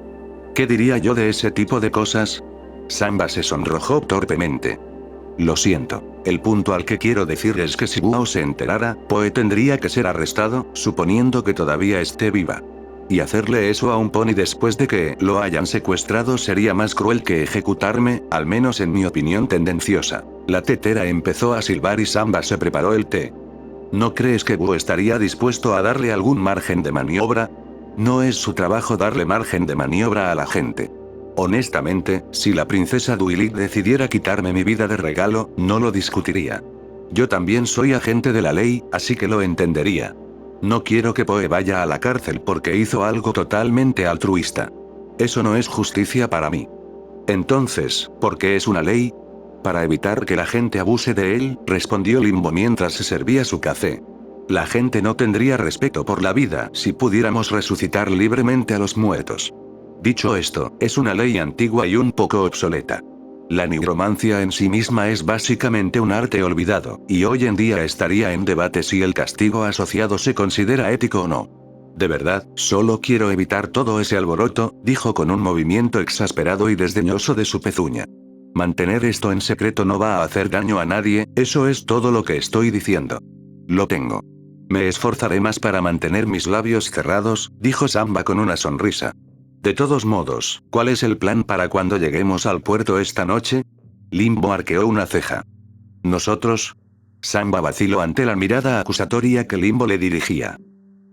¿Qué diría yo de ese tipo de cosas? Samba se sonrojó torpemente. Lo siento. El punto al que quiero decir es que si Búho se enterara, Poe tendría que ser arrestado, suponiendo que todavía esté viva. Y hacerle eso a un pony después de que lo hayan secuestrado sería más cruel que ejecutarme, al menos en mi opinión tendenciosa. La tetera empezó a silbar y Samba se preparó el té. ¿No crees que Búho estaría dispuesto a darle algún margen de maniobra? No es su trabajo darle margen de maniobra a la gente. Honestamente, si la princesa Duilig decidiera quitarme mi vida de regalo, no lo discutiría. Yo también soy agente de la ley, así que lo entendería. No quiero que Poe vaya a la cárcel porque hizo algo totalmente altruista. Eso no es justicia para mí. Entonces, ¿por qué es una ley? Para evitar que la gente abuse de él, respondió Limbo mientras se servía su café. La gente no tendría respeto por la vida si pudiéramos resucitar libremente a los muertos. Dicho esto, es una ley antigua y un poco obsoleta. La nigromancia en sí misma es básicamente un arte olvidado, y hoy en día estaría en debate si el castigo asociado se considera ético o no. De verdad, solo quiero evitar todo ese alboroto, dijo con un movimiento exasperado y desdeñoso de su pezuña. Mantener esto en secreto no va a hacer daño a nadie, eso es todo lo que estoy diciendo. Lo tengo. Me esforzaré más para mantener mis labios cerrados, dijo Samba con una sonrisa. De todos modos, ¿cuál es el plan para cuando lleguemos al puerto esta noche? Limbo arqueó una ceja. ¿Nosotros? Samba vaciló ante la mirada acusatoria que Limbo le dirigía.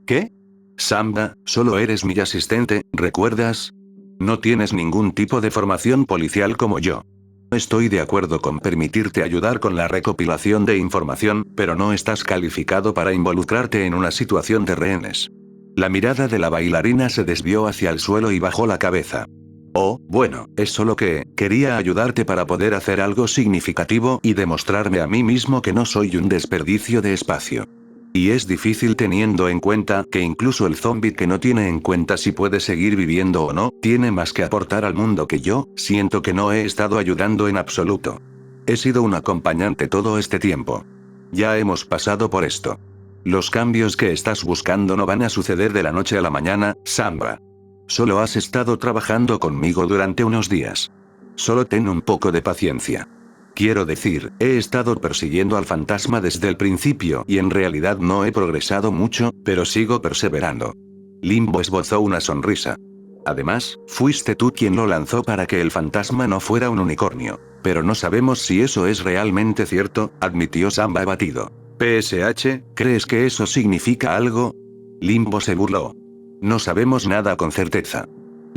¿Qué? Samba, solo eres mi asistente, ¿recuerdas? No tienes ningún tipo de formación policial como yo. Estoy de acuerdo con permitirte ayudar con la recopilación de información, pero no estás calificado para involucrarte en una situación de rehenes. La mirada de la bailarina se desvió hacia el suelo y bajó la cabeza. Oh, bueno, es solo que, quería ayudarte para poder hacer algo significativo y demostrarme a mí mismo que no soy un desperdicio de espacio. Y es difícil teniendo en cuenta que incluso el zombie que no tiene en cuenta si puede seguir viviendo o no, tiene más que aportar al mundo que yo, siento que no he estado ayudando en absoluto. He sido un acompañante todo este tiempo. Ya hemos pasado por esto. Los cambios que estás buscando no van a suceder de la noche a la mañana, Samba. Solo has estado trabajando conmigo durante unos días. Solo ten un poco de paciencia. Quiero decir, he estado persiguiendo al fantasma desde el principio y en realidad no he progresado mucho, pero sigo perseverando. Limbo esbozó una sonrisa. Además, fuiste tú quien lo lanzó para que el fantasma no fuera un unicornio. Pero no sabemos si eso es realmente cierto, admitió Samba abatido. PSH, ¿crees que eso significa algo? Limbo se burló. No sabemos nada con certeza.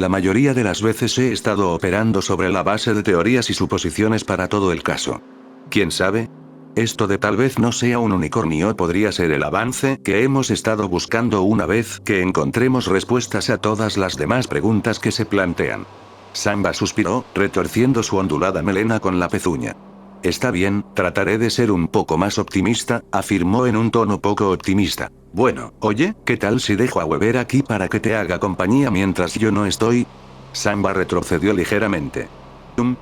La mayoría de las veces he estado operando sobre la base de teorías y suposiciones para todo el caso. ¿Quién sabe? Esto de tal vez no sea un unicornio podría ser el avance que hemos estado buscando una vez que encontremos respuestas a todas las demás preguntas que se plantean. Samba suspiró, retorciendo su ondulada melena con la pezuña. Está bien, trataré de ser un poco más optimista, afirmó en un tono poco optimista. Bueno, oye, ¿qué tal si dejo a Weber aquí para que te haga compañía mientras yo no estoy? Samba retrocedió ligeramente.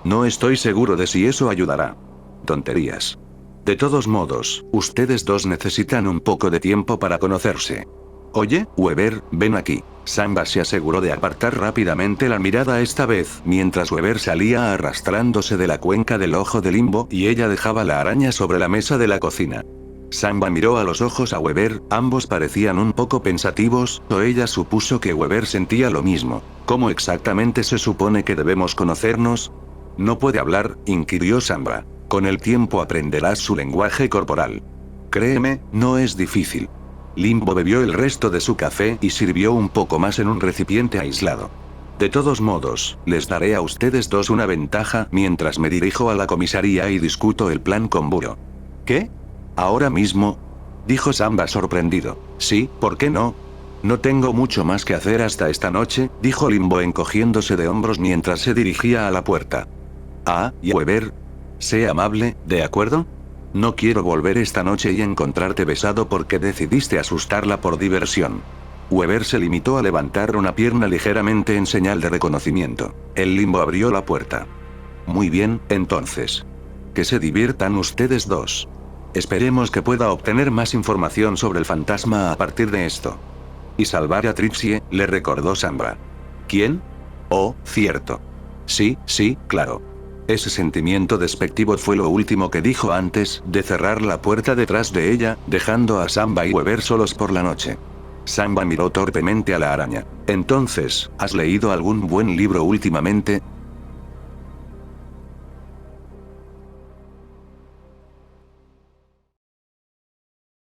No estoy seguro de si eso ayudará. Tonterías. De todos modos, ustedes dos necesitan un poco de tiempo para conocerse. Oye, Weber, ven aquí. Samba se aseguró de apartar rápidamente la mirada esta vez, mientras Weber salía arrastrándose de la cuenca del ojo de Limbo y ella dejaba la araña sobre la mesa de la cocina. Samba miró a los ojos a Weber, ambos parecían un poco pensativos, o ella supuso que Weber sentía lo mismo. ¿Cómo exactamente se supone que debemos conocernos? No puede hablar, inquirió Samba. Con el tiempo aprenderás su lenguaje corporal. Créeme, no es difícil. Limbo bebió el resto de su café y sirvió un poco más en un recipiente aislado. De todos modos, les daré a ustedes dos una ventaja mientras me dirijo a la comisaría y discuto el plan con Buro. ¿Qué? ¿Ahora mismo? Dijo Samba sorprendido. Sí, ¿por qué no? No tengo mucho más que hacer hasta esta noche, dijo Limbo encogiéndose de hombros mientras se dirigía a la puerta. Ah, y Weber. Sé amable, ¿de acuerdo? No quiero volver esta noche y encontrarte besado porque decidiste asustarla por diversión. Weber se limitó a levantar una pierna ligeramente en señal de reconocimiento. El Limbo abrió la puerta. Muy bien, entonces. Que se diviertan ustedes dos. Esperemos que pueda obtener más información sobre el fantasma a partir de esto. Y salvar a Trixie, le recordó Samba. ¿Quién? Oh, cierto. Sí, claro. Ese sentimiento despectivo fue lo último que dijo antes de cerrar la puerta detrás de ella, dejando a Samba y Weber solos por la noche. Samba miró torpemente a la araña. Entonces, ¿has leído algún buen libro últimamente?